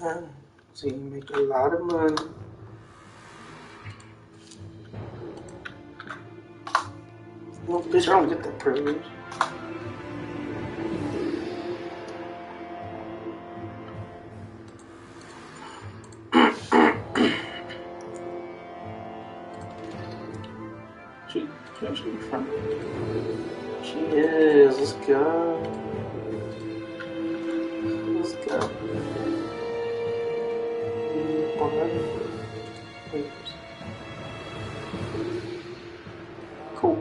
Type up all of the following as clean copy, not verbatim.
everything. So you can make a lot of money. Well, bitch, I don't get that privilege. She actually from. She is. Let's go. Let's go. Cool.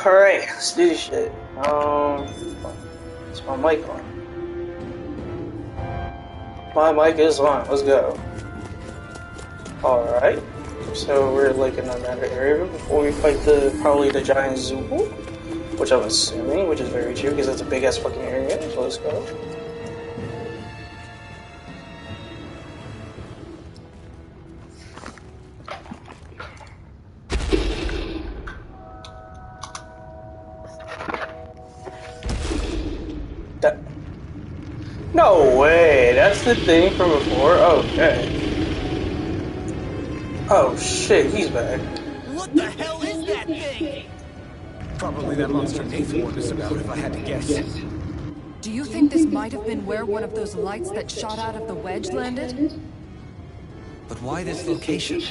Alright, let's do this shit. Is my mic on? My mic is on, let's go. Alright, so we're like in another area before we fight probably the giant Zoogle, which I'm assuming, which is very true because it's a big ass fucking area, so let's go. No way, that's the thing from before? Okay. Oh shit, he's back. What the hell is that thing? Probably that monster Nathan warned us about, if I had to guess. Do you think this might have been where one of those lights that shot out of the wedge landed? But why this location,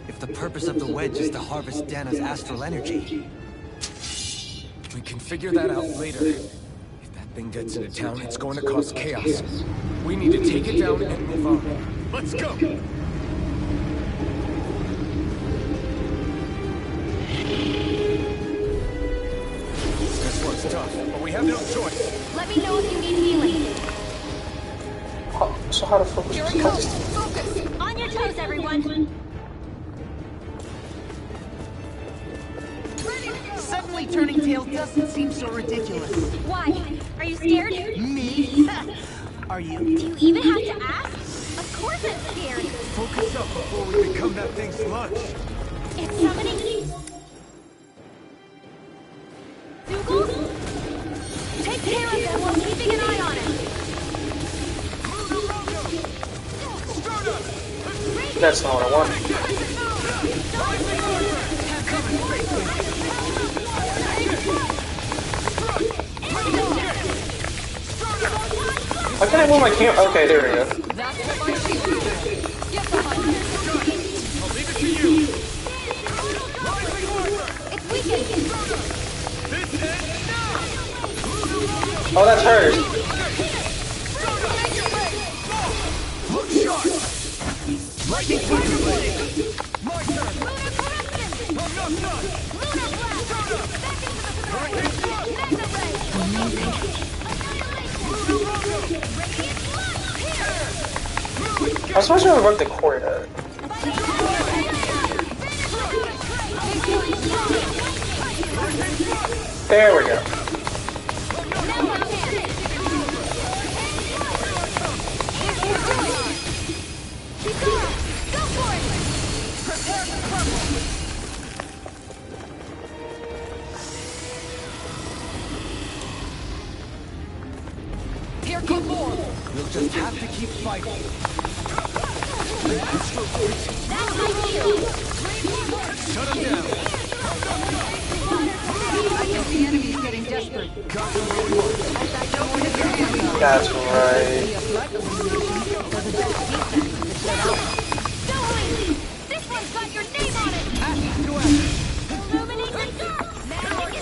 if the purpose of the wedge is to harvest Dana's astral energy? We can figure that out later. Thing gets into town, it's going to cause chaos. We need to take it down and move on. Let's go! This one's tough, but we have no choice. Let me know if you need healing. Oh, so how to focus? Here we go! Focus! On your toes, everyone! Suddenly turning tail doesn't seem so ridiculous. Why? Are you scared? Me? Are you? Do you even have to ask? Of course I'm scared. Focus up before we become that thing's lunch. It's summoning Zoogle? Take care of them while keeping an eye on him. That's not what I want. Why can't I move my camera? Okay, there we go. I'll leave it to you. It's weakened. This ends now. Oh, that's hers. Look sharp. Lightning fire blade. My turn. I'm not done. I was supposed to work the cord out. There we go. Here come more! We'll just have to keep fighting. That's my cue. Shut him down. I guess the enemy's getting desperate. That's right. Don't worry. This one's got your name on it. Illuminate the dark.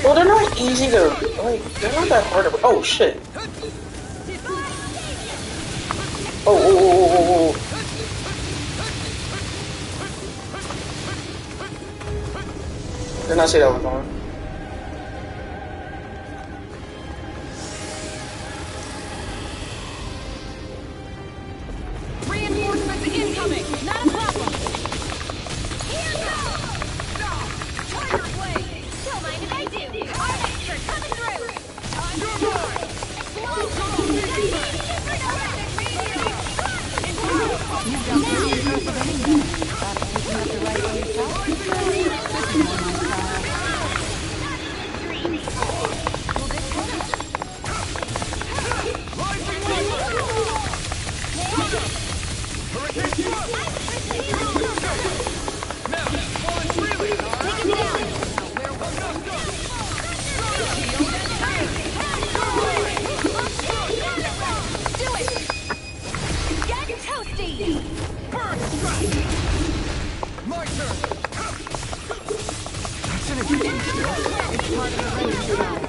Well, they're not easy to, like, they're not that hard to, oh shit. Oh, oh, oh, oh, oh, oh. Didn't I say that was on? Reinforcements incoming! Not a problem. Here goes! Tiger blade! Don't mind if I do. Our expert coming through. You're mine. Explosion! You've got the secret of any man. That's picking up the right way yourself. This is one of my style. My turn! That's an interesting skill. It's part of the race style.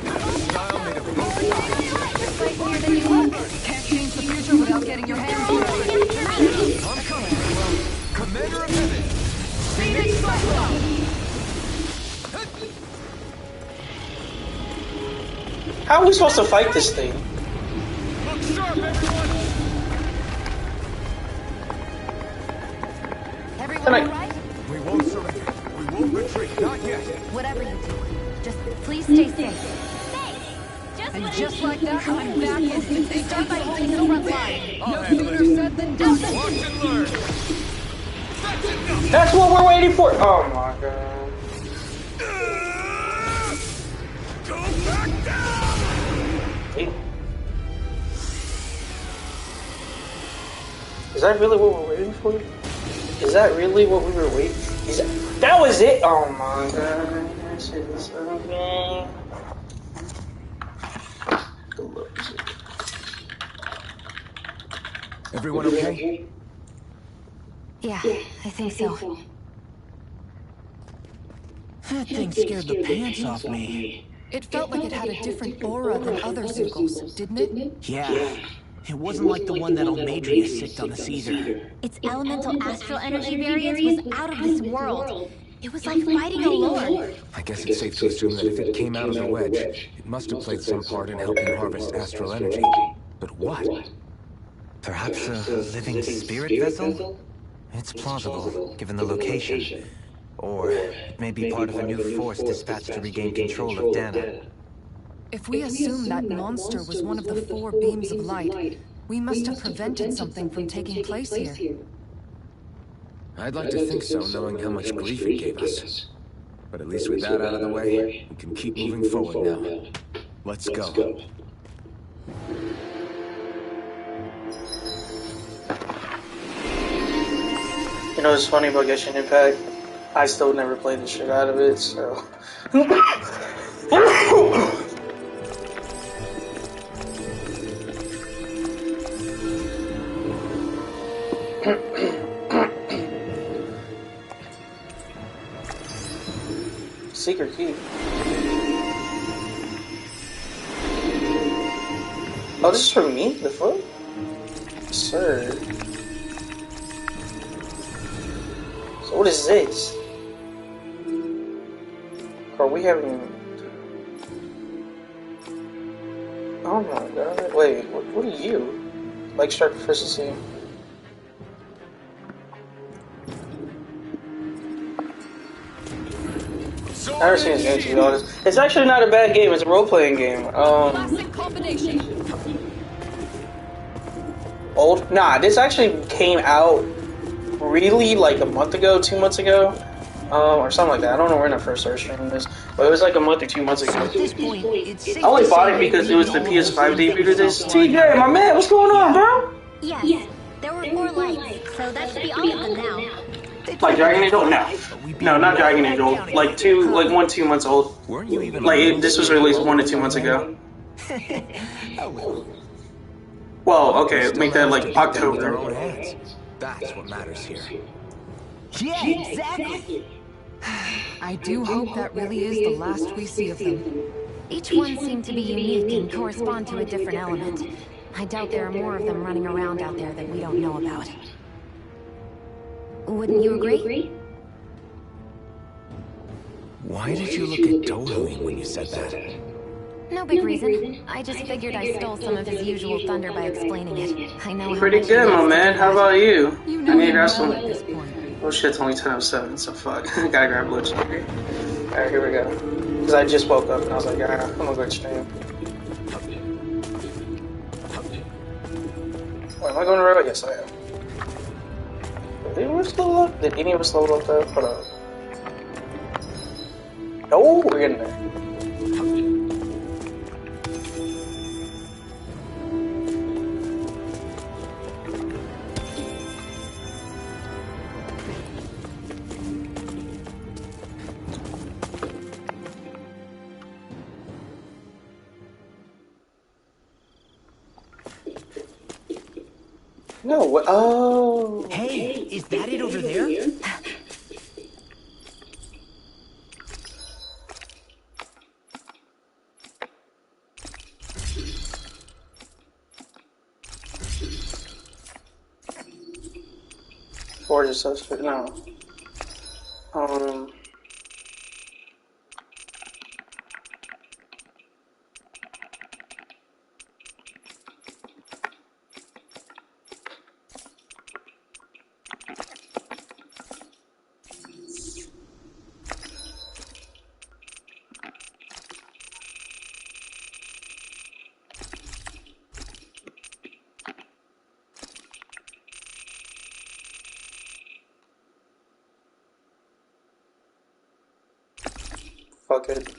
Style made of both sides. Spicier than you look. Can't change the future without getting your hands dirty. I'm coming, well, Commander of Heaven! Phoenix Cyclone! How are we supposed to fight this thing? Look sharp, everyone! Everyone all right? We won't surrender. We won't retreat. Not yet. Whatever you do, just please stay safe. And just like that, I'm back in. They start by holding the front line. I'll No handle sooner it. said than done. Watch and learn. That's enough. That's what we're waiting for. Oh my god. Go back down. Hey. Is that really what we're waiting for? Is that really what we were waiting? That was it? Oh my god. That shit is so bad. Everyone okay? Yeah, I think so. That thing scared the pants off me. It felt like it had a different aura than other Zeugles, didn't it? Yeah. It wasn't like the one that Almadria sicked on the Caesar. Its elemental astral energy variance was out of this world. It was like fighting a lord. I guess it's safe to assume that if it came out of the wedge, it must have played some part in helping harvest astral energy. But what? Perhaps a living spirit vessel? It's plausible, given the location. Or it may be part of a new force dispatched to regain control of Dana. If we assume that monster was one of the 4 beams of light, we must have prevented something from taking place here. I'd like to think so, knowing how much grief it gave us. But at least with that out of the way, we can keep moving forward now. Let's go. You know what's funny about Genshin Impact? I still never played the shit out of it, so... Secret key. Oh, this is for me? The foot? Sir. So what is this? Are we having... Oh my god. Wait, what are you? Like strike proficiency. I've never seen this game, to be honest. It's actually not a bad game. It's a role-playing game. Classic combination. Old? Nah, this actually came out really like a month ago, 2 months ago, or something like that. I don't know when I first started streaming this, but it was like a month or 2 months ago. At this point, it's safe I only to bought say it because it was the PS5 debut to this. TJ, TJ, my man, what's going on, bro? Yes, there were 4 lights, so that should be all of them now. Like Dragon Age old? No. No, not Dragon Age old. Like 2 months old. Weren't you even... This was released 1 to 2 months ago. Well, okay, make that like With their October. own hands. That's what matters here. Yeah, exactly. I do hope that really is the last we see of them. Each one seemed to be unique and correspond to a different element. I doubt there are more of them running around out there that we don't know about. Wouldn't you agree? Why did you look at Dohalim when you said that? No big reason. I just figured I stole some of his usual thunder by explaining it. I know how Pretty much he good, my loves to man. do How that. about you? You I know need to him grab well some. at this point. Oh shit, it's only 10:07, so fuck. Gotta grab legendary. Alright, here we go. Because I just woke up and I was like, yeah, I'm gonna go stream. Wait, am I going the right way? Yes, I am. Did anyone slow up? Did any of us slow up though? Hold on. Oh, we're getting there. No, what? Oh. Hey, is that it over there? Or just substitute? No. Fuck it.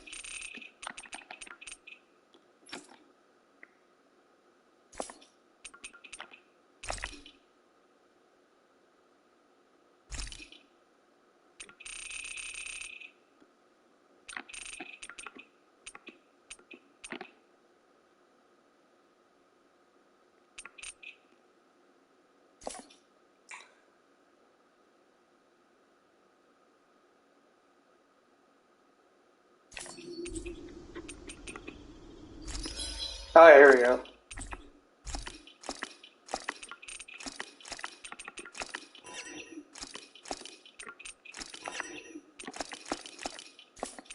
Oh, yeah, here we go.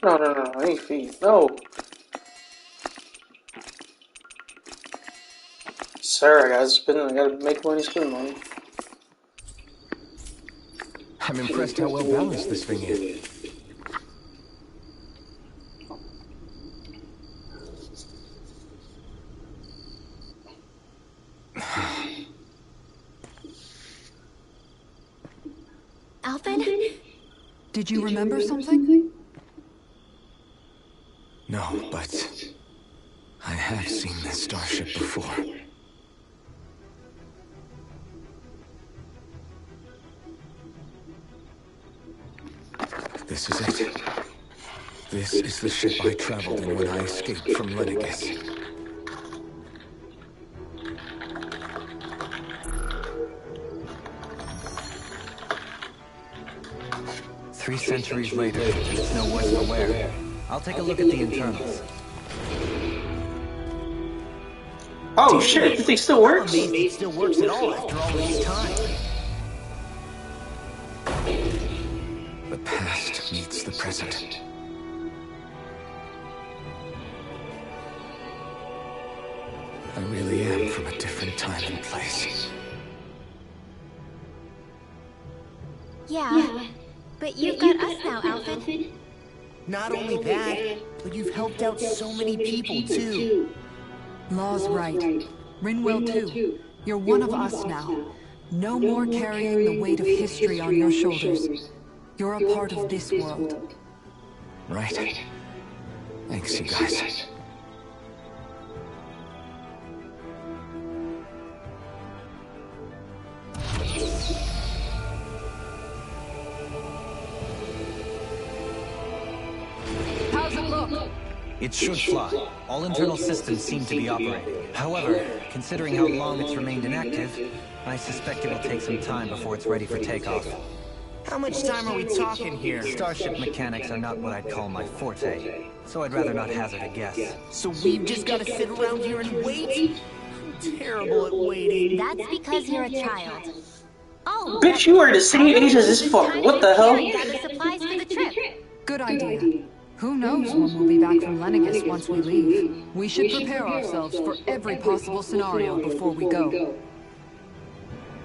No, no, no, I need feet. No. Sir, I gotta spend, I gotta make money, spend money. I'm impressed how well balanced this thing is. Alvin? Did you remember something? No, but I have seen this starship before. This is it. This is the ship I traveled in when I escaped from Lenegus. Three centuries later, it's no worse for wear. I'll take a look at the internals. Oh shit, this thing still works? I'm amazed it still works at all after all this time. The past meets the present. I really am from a different time and place. Yeah. But you've got us now, Alvin. Not only that, but you've helped out so many people too. Law's right. Rinwell too. You're one of us now. No more carrying the weight of history on your shoulders. You're a part of this world. Right. Thanks, you guys. How's it look? It should fly. All internal systems seem to be operating. However, considering how long it's remained inactive, I suspect it will take some time before it's ready for takeoff. How much time are we talking here? Starship mechanics are not what I'd call my forte, so I'd rather not hazard a guess. So we've just got to sit around here and wait? I'm terrible at waiting. That's because you're a child. Oh, Bitch, you are the same age as this fucker. What the hell? Gather supplies for the trip. Good idea. Who knows when we'll be back from Lenegis once we leave. We should prepare ourselves for every possible scenario before we go.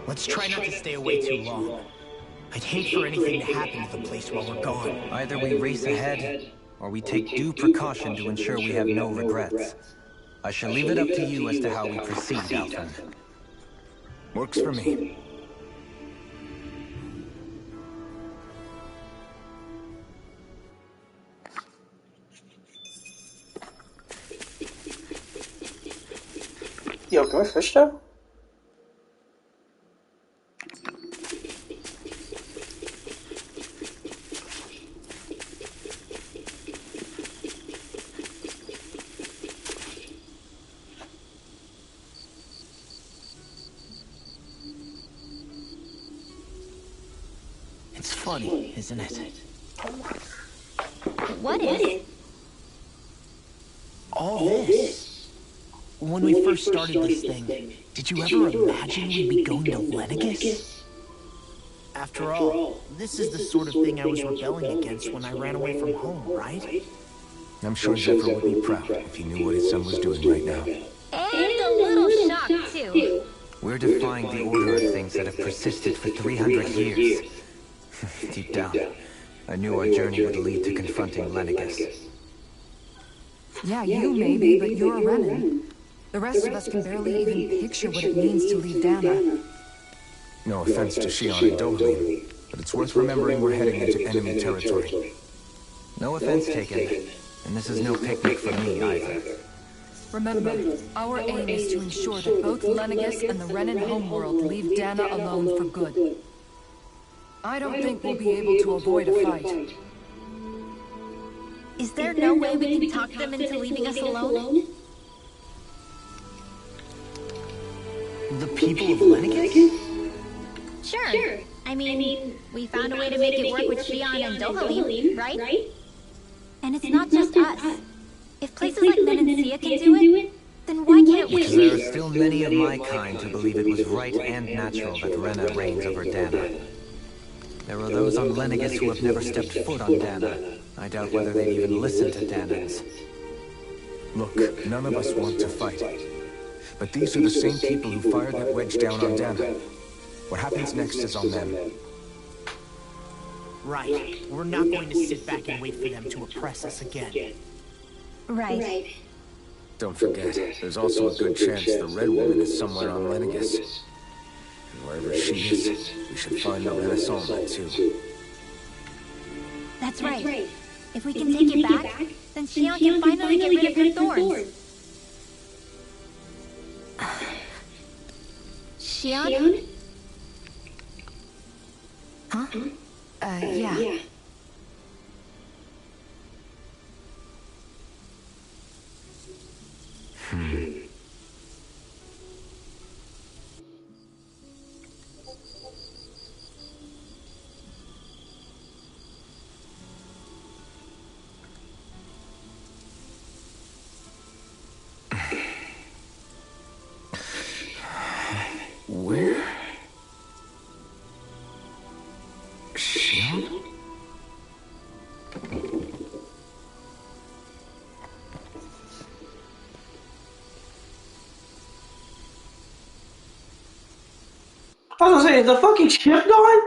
Let's try not to stay away too long. I'd hate for anything to happen to the place while we're gone. Either we race ahead, or we take due precaution to ensure we have no regrets. I shall leave it up to you as to how we proceed, Alvin. Works for me. Yo, can we fish though? It's funny, isn't it? What is? All this. When we first started this thing, did you ever imagine we'd be going to Lenegis? After all, this is the sort of thing I was rebelling against when I ran away from home, right? I'm sure Zephyr would be proud if he knew what his son was doing right now. And a little shocked, too. We're defying the order of things that have persisted for 300 years. Deep down, I knew our journey would lead to confronting Lenegis. Yeah, you maybe, but you're a Renan. The rest of us can barely even picture what it means to leave Dana. No offense to Shion and Dohalim, but it's worth remembering we're heading into enemy territory. No offense taken, and this is no picnic for me either. Remember, our aim is to ensure that both Lenegis and the Renan homeworld leave Dana alone for good. I don't think we'll be able to avoid a fight. Is there no way we can talk them into leaving us alone? The people of Lenegis? Sure. I mean, we found a way to make it work with Shion and Dohalim, right? And it's not just us. If places like Menancia can do it, then why can't we? Because there are still many of my kind who believe it was right and natural that Rena reigns over Dana. There are those on Lenegis who have never stepped foot on Dana. I doubt whether they'd even listen to Danans. Look, none of us want to fight. But these are the same people who fired that wedge down on Dana. What happens next is on them. Right. We're not going to sit back and wait for them to oppress us again. Right. Don't forget, there's also a good chance the Red Woman is somewhere on Lenegis. And wherever she is, we should find the Renaissance too. That's right. If we can take it back, then Shion can finally get rid of her thorns. Shion? Huh? Yeah. Where? Shion? I was gonna say, is the fucking ship gone?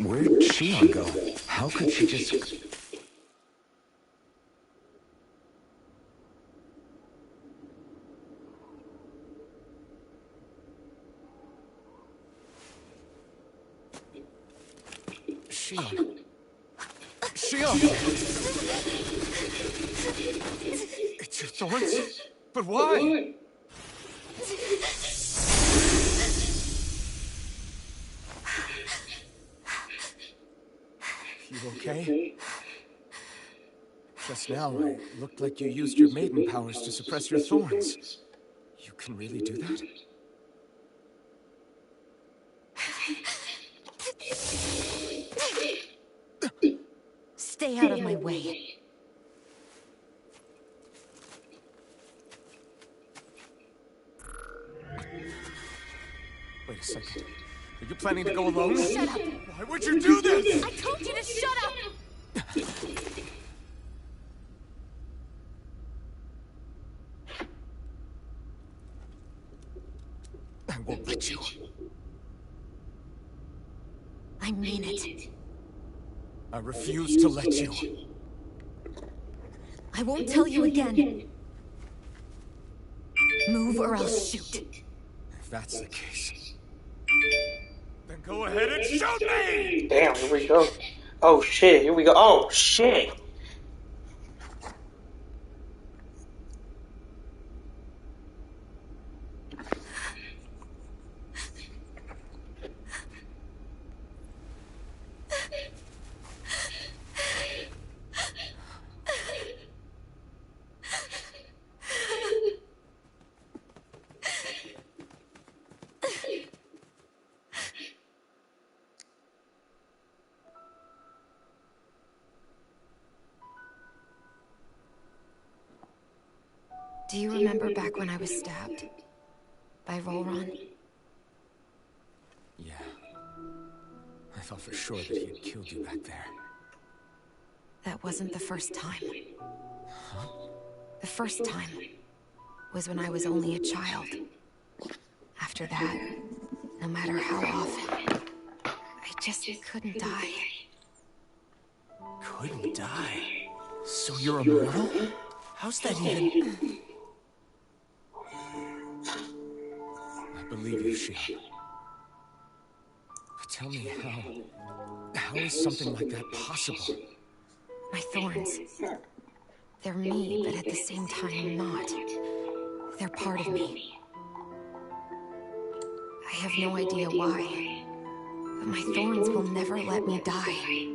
Where'd Shion go? How could she just... Shion. Shion! It's your thorns? But why? You okay? Just now, it looked like you used your maiden powers to suppress your thorns. You can really do that? Stay out of my way. Wait a second. Are you planning to go alone? Shut up! Why would you do this? I told you to shut up! won't let you. I mean it. I refuse to let you. I won't tell you again. Move or I'll shoot. If that's the case, then go ahead and shoot me! Damn, here we go. Oh shit, here we go. Oh shit! Do you remember back when I was stabbed? By Volron? Yeah. I thought for sure that he had killed you back there. That wasn't the first time. The first time was when I was only a child. After that, no matter how often, I just couldn't die. Couldn't die? So you're immortal? How's that even... I believe you, Shion. But tell me how is something like that possible? My thorns. They're me, but at the same time not. They're part of me. I have no idea why, but my thorns will never let me die.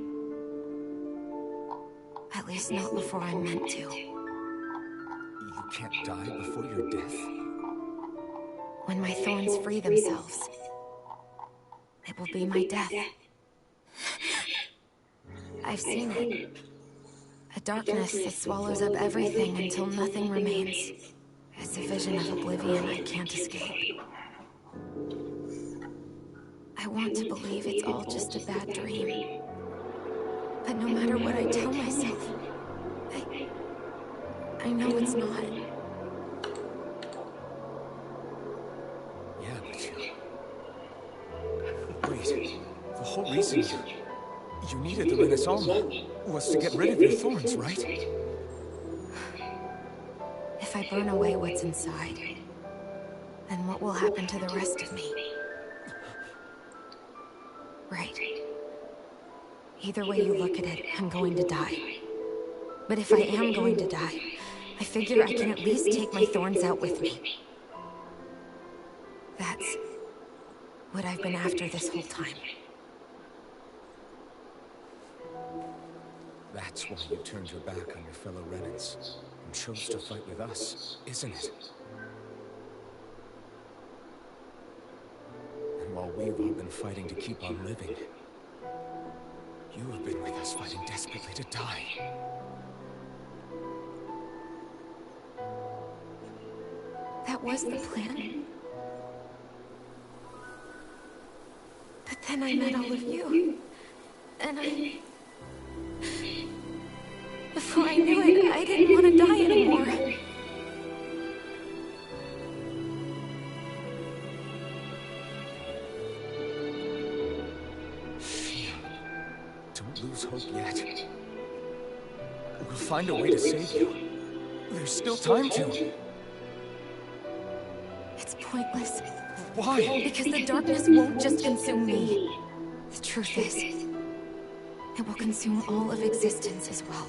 At least not before I'm meant to. You can't die before your death? When my thorns free themselves, it will be my death. I've seen it. A darkness that swallows up everything until nothing remains. It's a vision of oblivion I can't escape. I want to believe it's all just a bad dream. But no matter what I tell myself, I know it's not. Yeah, but wait, the whole reason you needed the Rena's armor was to get rid of your thorns, right? If I burn away what's inside, then what will happen to the rest of me? Right. Either way you look at it, I'm going to die. But if I am going to die, I figure I can at least take my thorns out with me. That's what I've been after this whole time. That's why you turned your back on your fellow Renans and chose to fight with us, isn't it? And while we've all been fighting to keep on living, you have been with us fighting desperately to die. That was the plan. But then I met all of you. And before I knew it, I didn't want to die anymore. Don't lose hope yet. We'll find a way to save you. There's still time to. It's pointless. Why? Because the darkness won't just consume me. The truth is, it will consume all of existence as well.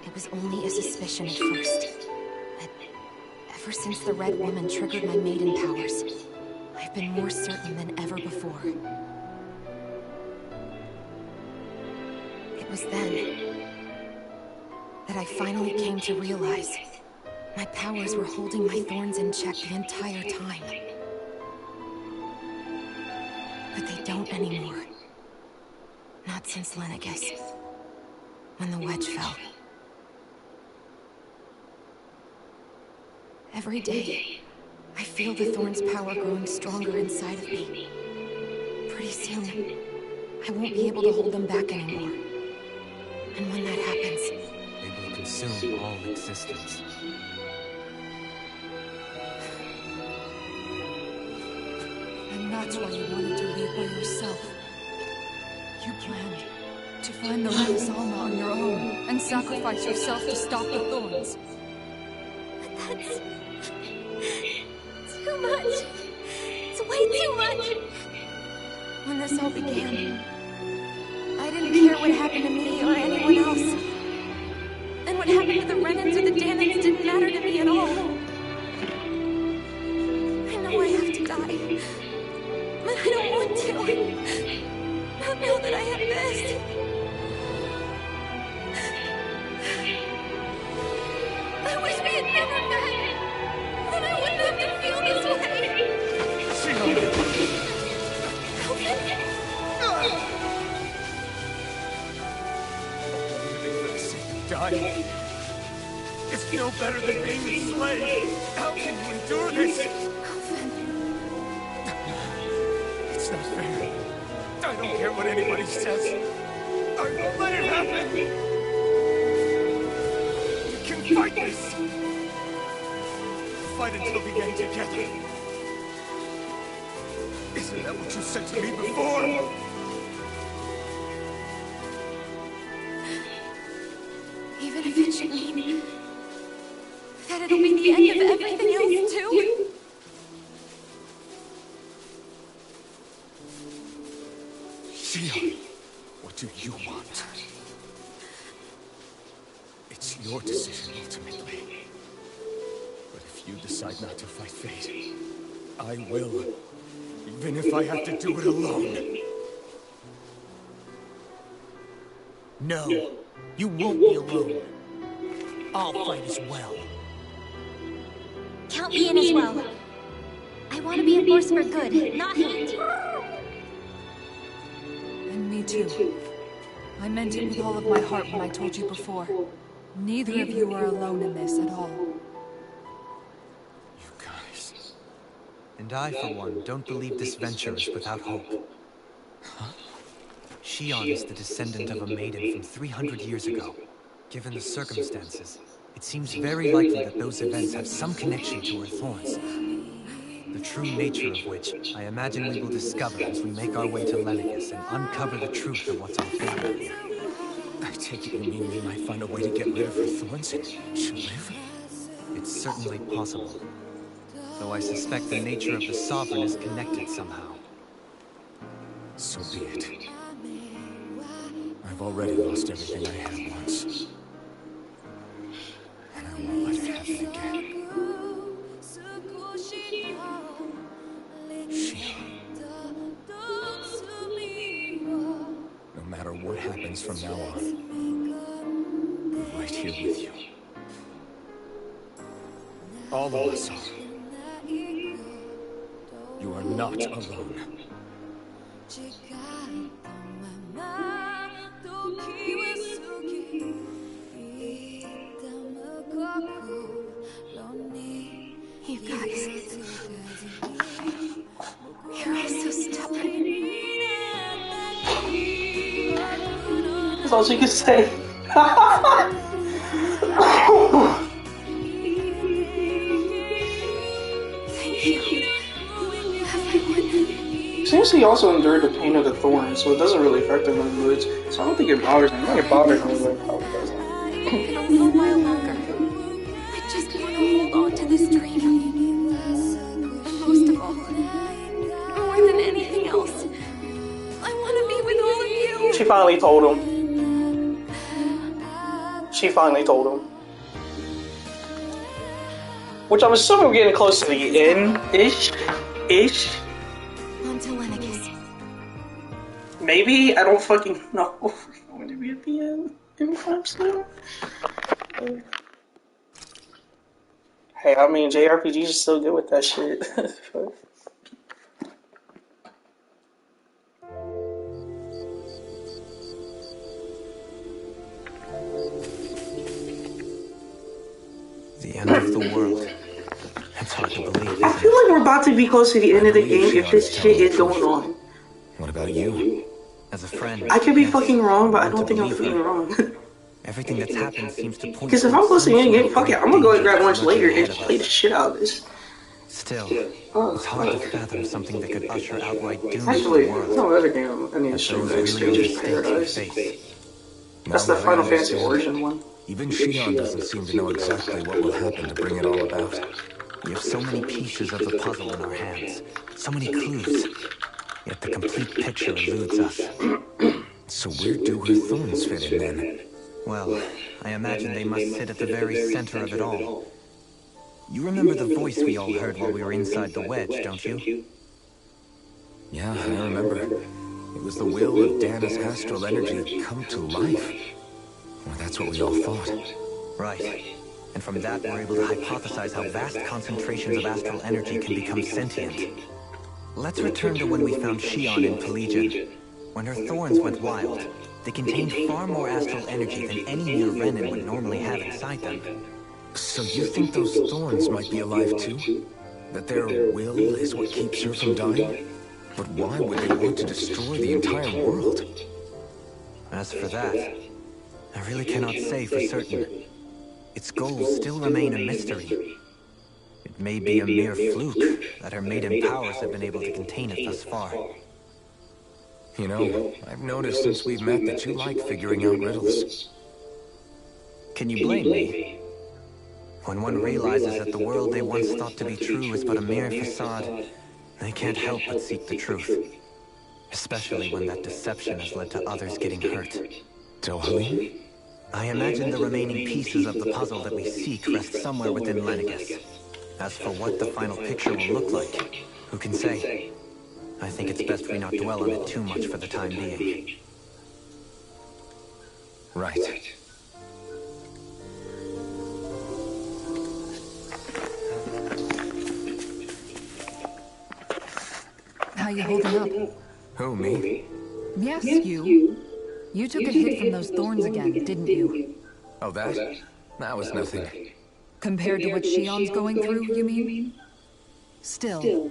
It was only a suspicion at first. But ever since the Red Woman triggered my maiden powers, I've been more certain than ever before. It was then that I finally came to realize my powers were holding my thorns in check the entire time. But they don't anymore. Not since Lenegis, when the wedge fell. Every day, I feel the thorn's power growing stronger inside of me. Pretty soon, I won't be able to hold them back anymore. And when that happens, They will consume all existence. And that's why you wanted to leave by yourself. You planned to find the Rena's Alma on your own and sacrifice yourself to stop the thorns. But that's... too much. It's way too much. When this all began, I didn't care what happened to me or anyone else. And what happened to the Renans or the Danans didn't matter to me at all. I know I have to die, but I don't want to. Not now that I have this. I wish we had never met. Then I wouldn't have to feel this way. Dying. It's no better than being enslaved. How can you endure this? It's not fair. I don't care what anybody says. I won't let it happen. You can fight this. Fight until the end together. Isn't that what you said to me before? Even if it should mean that it'll be the end of everything else, too. Shion, what do you want? It's your decision, ultimately. But if you decide not to fight fate, I will. Even if I have to do it alone. No, you won't be alone. I'll fight as well. Count me in as well. I want to be a force for good, not hate. And me too. I meant it with all of my heart when I told you before. Neither of you are alone in this at all. You guys. And I, for one, don't believe this venture is without hope. Huh? Shion is the descendant of a maiden from 300 years ago. Given the circumstances, it seems very likely that those events have some connection to her thorns. The true nature of which, I imagine we will discover as we make our way to Lenegis and uncover the truth of what's unfolding here. I take it you mean we might find a way to get rid of her thorns and she'll live? It's certainly possible. Though I suspect the nature of the Sovereign is connected somehow. So be it. I've already lost everything I had once. And I won't let it happen again. Shion. No matter what happens from now on, I'm right here with you. All of us are. You are not alone. You guys. You're all so stubborn. That's all she could say. Thank you. Everyone. Seems he also endured the pain of the thorns, so it doesn't really affect him in the moods. So I don't think it bothers him. I think it bothers him like how it does. And a little while longer. I just want to hold on to this dream. And most of all, more than anything else, I want to be with all of you. She finally told him. She finally told him. Which I'm assuming we're getting close to the end-ish. On to Lenegis. Maybe? I don't fucking know. We're going to be at the end anytime soon. Hey, I mean, JRPGs are still good with that shit. The end of the world. It's hard to believe. I feel like we're about to be close to the end of the game if this shit is going on. What about you? As a friend, I could be fucking wrong, but I don't think I'm fucking wrong. everything that's happened seems to point. Because if I'm close to the end of the game, fuck it, I'm gonna go and grab lunch later and just play the shit out of this. Still, Oh, it's hard to fathom something that could usher outright doom to actually, the world. no other game I need to That stream those next. really are the Stranger's stakes you Paradise. face. That's No, the I Final Fantasy understand. Origin one. Even Shion doesn't seem to know exactly what will happen to bring it all about. We have so many pieces of the puzzle in our hands, so many clues, yet the complete picture eludes us. So where do her thorns fit in then? Well, I imagine they must sit at the very center of it all. You remember the voice we all heard while we were inside the wedge, don't you? Yeah, I remember. It was the will of Dana's astral energy come to life. Well, that's what we all thought. Right. And from that, we're able to hypothesize how vast concentrations of astral energy can become sentient. Let's return to when we found Shion in Pelagian. When her thorns went wild, they contained far more astral energy than any mere Renin would normally have inside them. So you think those thorns might be alive too? That their will is what keeps her from dying? But why would they want to destroy the entire world? As for that, I really cannot say for certain. Its goals still remain a mystery. It may be a mere fluke that her maiden powers have been able to contain it thus far. You know, I've noticed since we've met that you like figuring out riddles. Can you blame me? When one realizes that the world they once thought to be true is but a mere facade, they can't help but seek the truth. Especially when that deception has led to others getting hurt. Dohalim? I imagine the remaining pieces of the puzzle that we seek rest somewhere within Lenegus. As for what the final picture will look like, who can say? I think it's best we not dwell on it too much for the time being. Right. How you holding up? Who, me? Yes, you. You took a hit from those thorns again, didn't you? Oh, that? That was nothing. Compared to what Shion's going through, you mean? Still,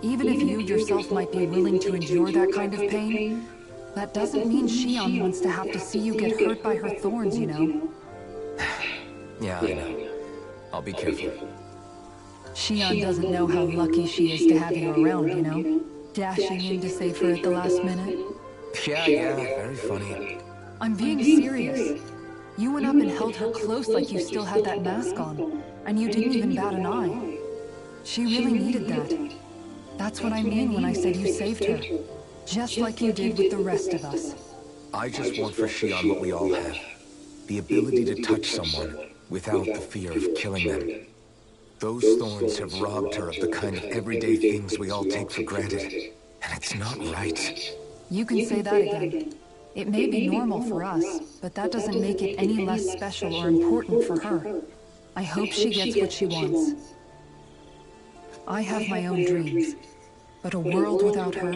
even if you yourself might be willing to endure that kind of pain, that doesn't mean Shion wants to have to see you get hurt by her thorns, you know? Yeah, I know. I'll be careful. Shion doesn't know how lucky she is to have you around, you know? Dashing in to save her at the last minute. Yeah, very funny. I'm being serious. You went up and held her close like you still had that mask on, and you didn't even bat an eye. She really needed that. That's what I mean when I said you saved her. Just like you did with the rest of us. I just want for Shion what we all have. The ability to touch someone without the fear of killing them. Those thorns have robbed her of the kind of everyday things we all take for granted. And it's not right. You can say that again. It may be normal for us, but that doesn't make it any less special or important for her. I hope she gets what she wants. I have my own dreams, but a world without her,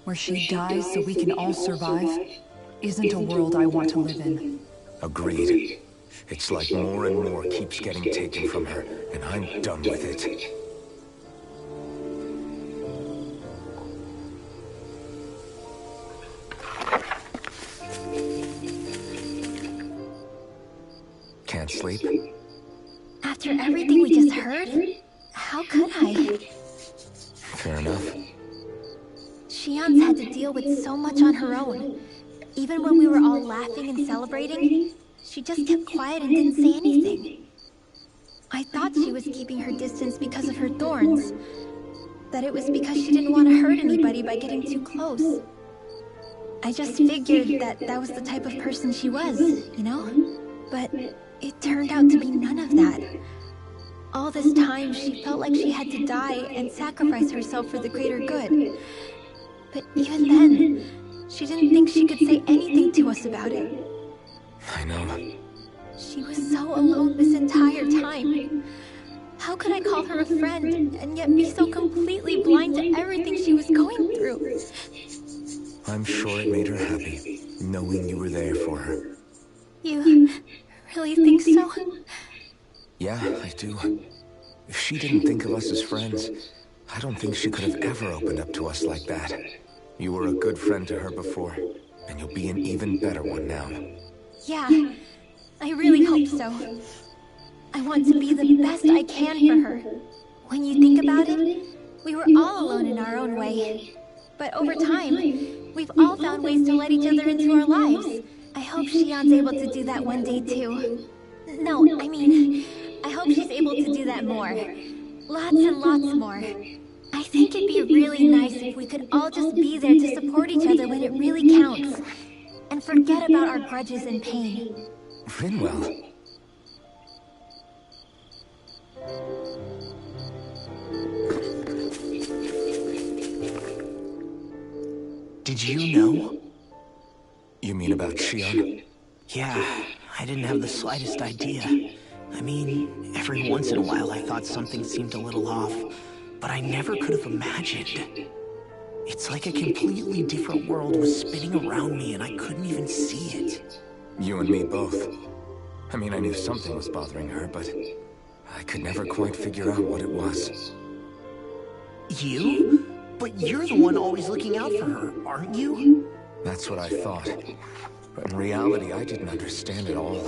where she dies so we can all survive, isn't a world I want to live in. Agreed. It's like more and more keeps getting taken from her, and I'm done with it. Can't sleep? After everything we just heard, how could I? Fair enough. Shion's had to deal with so much on her own. Even when we were all laughing and celebrating, she just kept quiet and didn't say anything. I thought she was keeping her distance because of her thorns. That it was because she didn't want to hurt anybody by getting too close. I just figured that that was the type of person she was, you know? But it turned out to be none of that. All this time, she felt like she had to die and sacrifice herself for the greater good. But even then, she didn't think she could say anything to us about it. I know. She was so alone this entire time. How could I call her a friend and yet be so completely blind to everything she was going through? I'm sure it made her happy, knowing you were there for her. You really think so? Yeah, I do. If she didn't think of us as friends, I don't think she could have ever opened up to us like that. You were a good friend to her before, and you'll be an even better one now. Yeah, I really hope so. I want to be the best I can for her. When you think about it, we were all alone in our own way. But over time, we've all found ways to let each other into our lives. I hope Shion's able to do that one day too. No, I mean, I hope she's able to do that more. Lots and lots more. I think it'd be really nice if we could all just be there to support each other when it really counts. And forget about our grudges and pain. Rinwell. Did you know? You mean about Shion? Yeah, I didn't have the slightest idea. I mean, every once in a while I thought something seemed a little off, but I never could have imagined. It's like a completely different world was spinning around me and I couldn't even see it. You and me both. I mean, I knew something was bothering her, but I could never quite figure out what it was. You? But you're the one always looking out for her, aren't you? That's what I thought. But in reality, I didn't understand it all.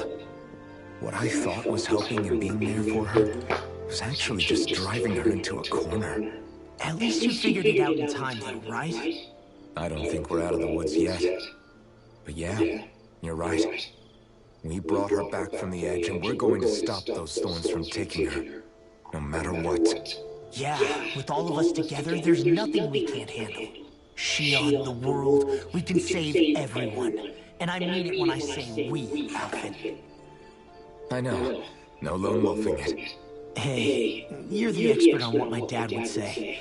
What I thought was helping and being there for her was actually just driving her into a corner. At least you figured it out in time, though, right? I don't think we're out of the woods yet. But yeah, you're right. We brought her back from the edge, and we're going to stop those thorns from taking her, no matter what. Yeah, with all of us together, there's nothing we can't handle. Shion, the world, we can save everyone. And I mean it when I say we, Alvin. I know. No lone wolfing it. Hey, you're the expert on what my dad would say.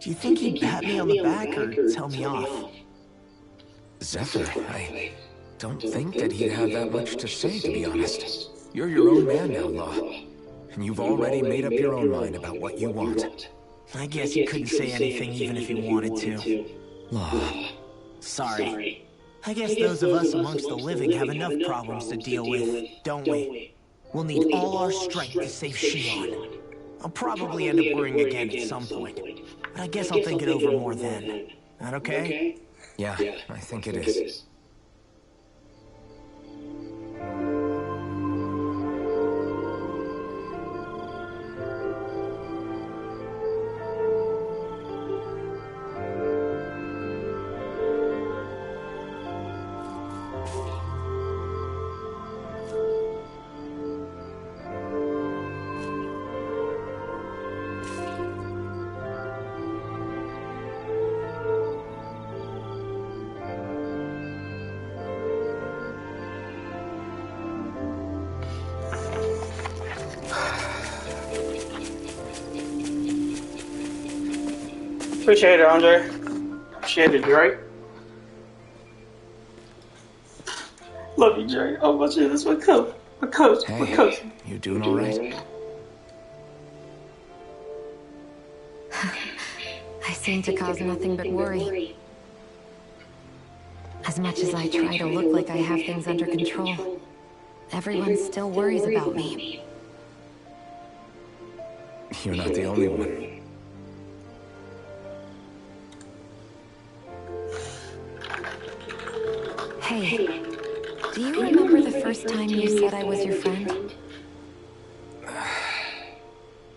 Do you think he'd pat me on the back or tell me off? Zephyr, I don't think that he'd have that much to say, to be honest. You're your own man now, Law. And you've already made up your own mind about what you want. I guess he couldn't say anything even if he wanted to. Law. Sorry. I guess those of us amongst the living have enough problems to deal with, don't we? We'll need all our strength to save Shion. I'll probably end up worrying again at some point, but I guess I'll think it over more then. That okay? Yeah, I think it is. Appreciate it, Andre. Appreciate it, Drake. Love you, Drake. Oh, my shit, that's my coach. My coach. Hey, my coach. You doing all right? I seem to cause nothing but worry. As much as I try to look like I have things under control, everyone still worries about me. You're not the only one. Hey, do you remember the first time you said I was your friend?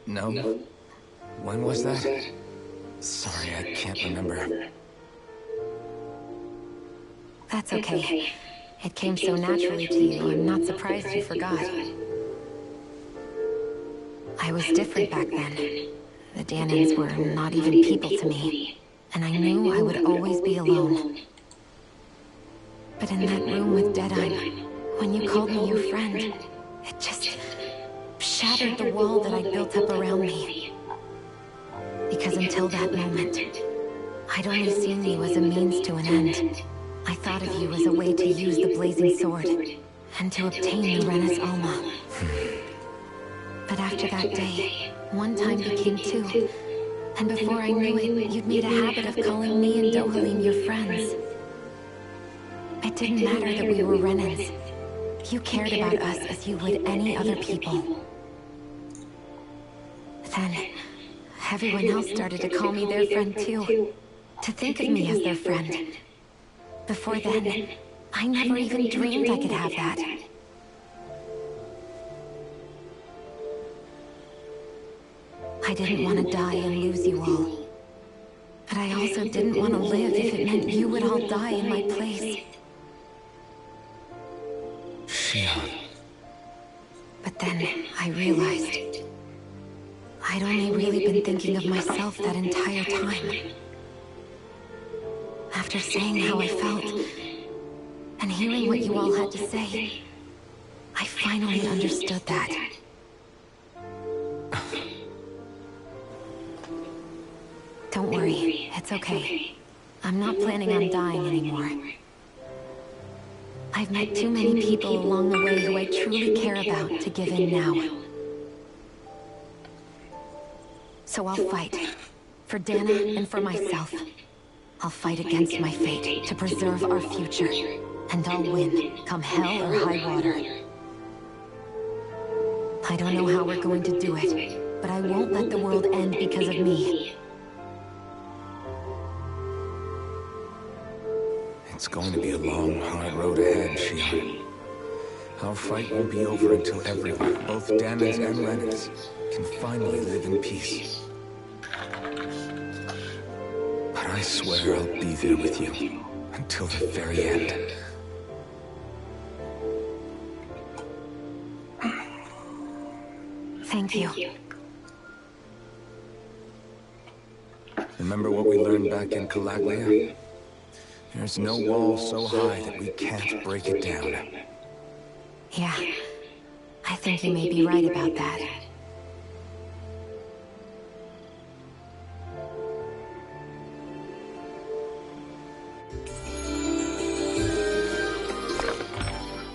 No? When was that? Sorry, I can't remember. That's okay. It came so naturally to you, I'm not surprised you forgot. I was different back then. The Danans were not even people to me, and I knew I would always be alone. But in that room with Deadeye, when you called me your friend, it just shattered the wall that I'd built up around me. Because until that moment, I'd only seen you as a means to an end. I thought of you as a way to use the blazing sword, and to obtain the Rena's Alma. But after that day, one time became two, and before I knew it, you'd made a habit of calling me and Dohalim your friends. It didn't matter that we were Renans. You cared about us as you would any other people. Then, everyone else started to call me their friend too. To think of me as their friend. Before then, I never even dreamed I could have that. I didn't want to die and lose you all. But I also didn't want to live if it meant you would all die in my place. Shion. But then I realized I'd only really been thinking of myself that entire time. After saying how I felt, and hearing what you all had to say, I finally understood that. Don't worry, it's okay. I'm not planning on dying anymore. I've met too many people along the way who I truly care about to give in now. So I'll fight. For Dana and for myself. I'll fight against my fate to preserve our future. And I'll win, come hell or high water. I don't know how we're going to do it, but I won't let the world end because of me. It's going to be a long, hard road ahead, Shion. Our fight won't be over until everyone, both Danans and Renans, can finally live in peace. But I swear I'll be there with you until the very end. Thank you. Remember what we learned back in Calaglia? There's no wall so high that we can't break it down. Yeah, I think you may be right about that.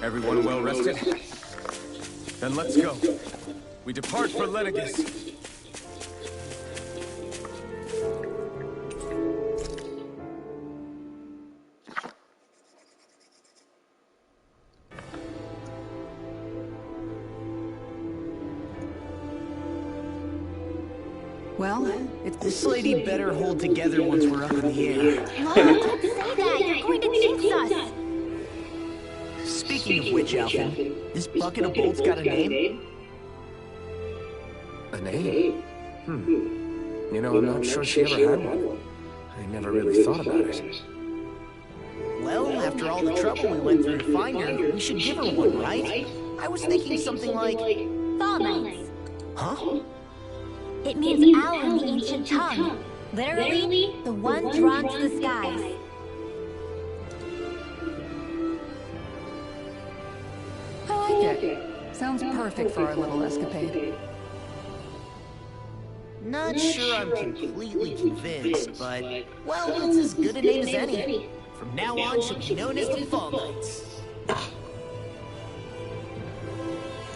Everyone well rested? Then let's go. We depart for Lenegis. Well, This lady better hold together once we're up in the air. Mom, don't say that. You're going to jinx us. Speaking of which, Alpha, this bucket of bolts got a name? A name? You know, I'm not sure she ever had one. I never really thought about it. Well, after all the trouble we went through to find her, we should give her one, right? I was thinking something like... Fall Knights. Huh? It means owl in the ancient tongue. Literally, the one drawn to the skies. I like it. Sounds perfect for our little escapade. Not sure I'm completely convinced, but, well, it's as good a name as any. From now on, she'll be known as the Fall Knights.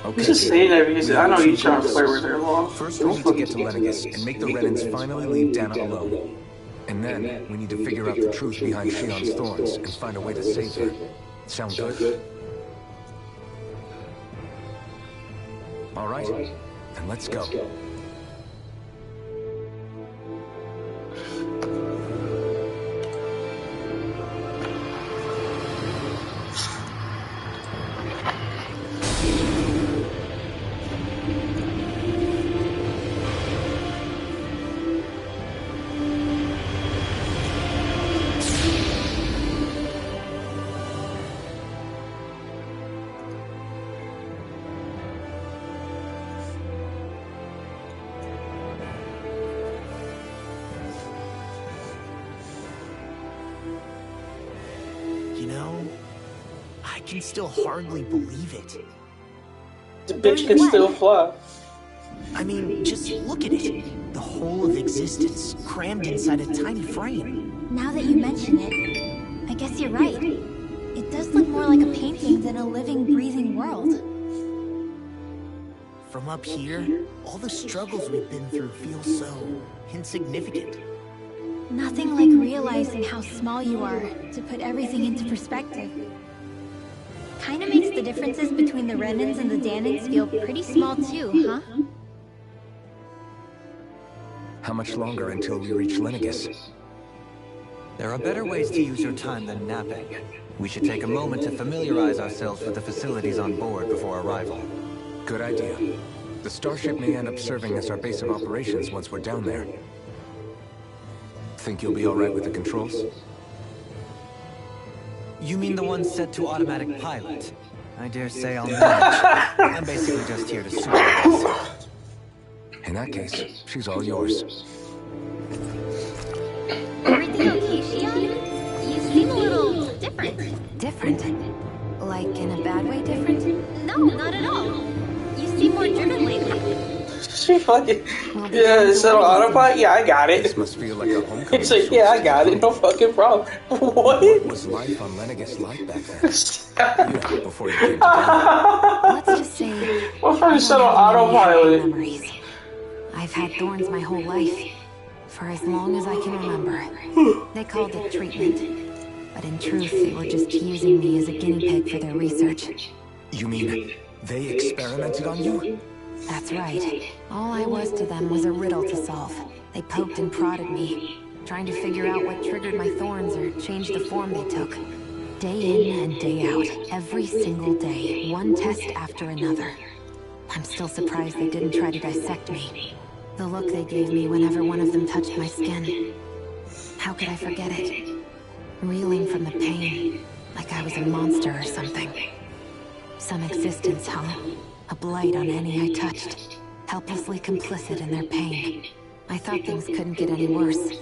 I'm just saying that because I know you're trying to flirt with her long. First, we need to get to Lenegis and make the Renans finally leave Dana alone. And then, we need to figure out the truth behind Shion's thorns and find a way to save her. Sound good? All right, then let's go. You know, I can still hardly believe it. The bitch can still fly. I mean, just look at it. The whole of existence crammed inside a tiny frame. Now that you mention it, I guess you're right. It does look more like a painting than a living, breathing world. From up here, all the struggles we've been through feel so insignificant. Nothing like realizing how small you are to put everything into perspective. Kinda makes the differences between the Renans and the Danans feel pretty small too, huh? How much longer until we reach Lenegis? There are better ways to use your time than napping. We should take a moment to familiarize ourselves with the facilities on board before arrival. Good idea. The starship may end up serving as our base of operations once we're down there. Think you'll be alright with the controls? You mean the one set to automatic pilot? I dare say I'll manage. I'm basically just here to supervise. In that case, she's all yours. Everything okay, Shion? You seem a little different. Different? Like in a bad way different? No, not at all. You seem more driven lately. She fucking yeah, so autopilot. Yeah, I got it. This must feel like a homecoming. It's like, yeah, I got it. No fucking problem. What? What was life on Lenegus like back then? Yeah, before you came to Bandai. Let's just say What I kind of don't set on have many happy autopilot? memories. I've had thorns my whole life, for as long as I can remember. They called it treatment, but in truth, they were just using me as a guinea pig for their research. You mean they experimented on you? That's right. All I was to them was a riddle to solve. They poked and prodded me, trying to figure out what triggered my thorns or changed the form they took. Day in and day out, every single day, one test after another. I'm still surprised they didn't try to dissect me. The look they gave me whenever one of them touched my skin. How could I forget it? Reeling from the pain, like I was a monster or something. Some existence, huh? A blight on any I touched, helplessly complicit in their pain. I thought things couldn't get any worse,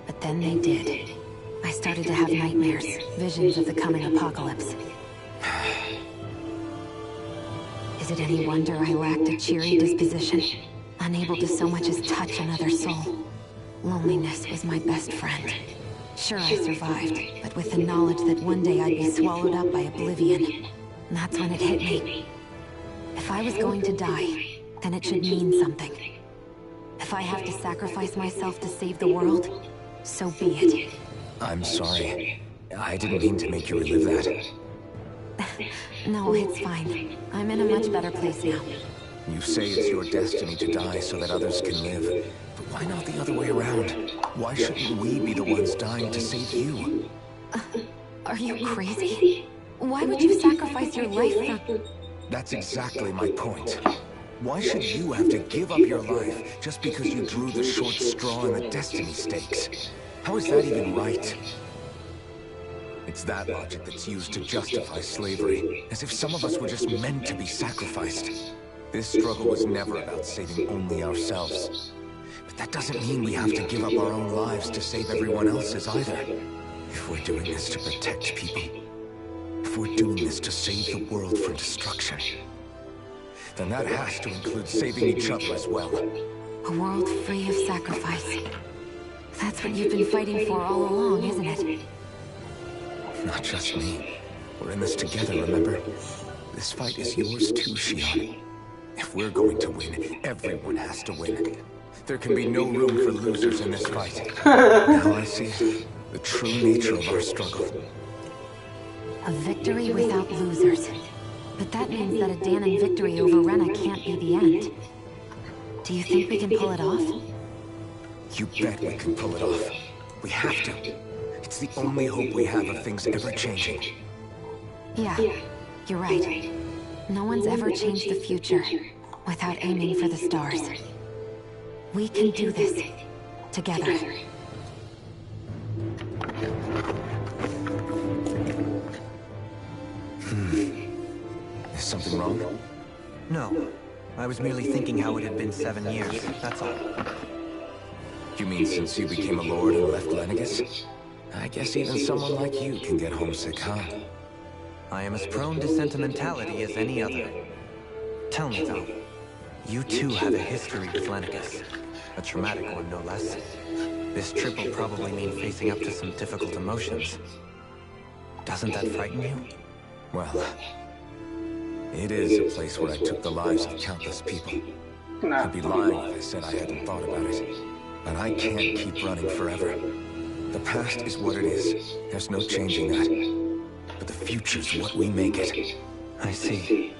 but then they did. I started to have nightmares, visions of the coming apocalypse. Is it any wonder I lacked a cheery disposition, unable to so much as touch another soul? Loneliness was my best friend. Sure, I survived, but with the knowledge that one day I'd be swallowed up by oblivion. And that's when it hit me. If I was going to die, then it should mean something. If I have to sacrifice myself to save the world, so be it. I'm sorry. I didn't mean to make you relive that. No, it's fine. I'm in a much better place now. You say it's your destiny to die so that others can live. But why not the other way around? Why shouldn't we be the ones dying to save you? Are you crazy? Why would you sacrifice your life for... That's exactly my point. Why should you have to give up your life just because you drew the short straw in the destiny stakes? How is that even right? It's that logic that's used to justify slavery, as if some of us were just meant to be sacrificed. This struggle was never about saving only ourselves. But that doesn't mean we have to give up our own lives to save everyone else's either. If we're doing this to protect people, if we're doing this to save the world from destruction, then that has to include saving each other as well. A world free of sacrifice. That's what you've been fighting for all along, isn't it? Not just me. We're in this together, remember? This fight is yours too, Shion. If we're going to win, everyone has to win. There can be no room for losers in this fight. Now I see the true nature of our struggle. A victory without losers. But that means that a Danon victory over Rena can't be the end. Do you think we can pull it off? You bet we can pull it off. We have to. It's the only hope we have of things ever changing. Yeah, you're right. No one's ever changed the future without aiming for the stars. We can do this together. Is something wrong? No. I was merely thinking how it had been 7 years, that's all. You mean since you became a lord and left Lenegus? I guess even someone like you can get homesick, huh? I am as prone to sentimentality as any other. Tell me, though, you too have a history with Lenegus. A traumatic one, no less. This trip will probably mean facing up to some difficult emotions. Doesn't that frighten you? Well, it is a place where I took the lives of countless people. I'd be lying if I said I hadn't thought about it. But I can't keep running forever. The past is what it is. There's no changing that. But the future's what we make it. I see.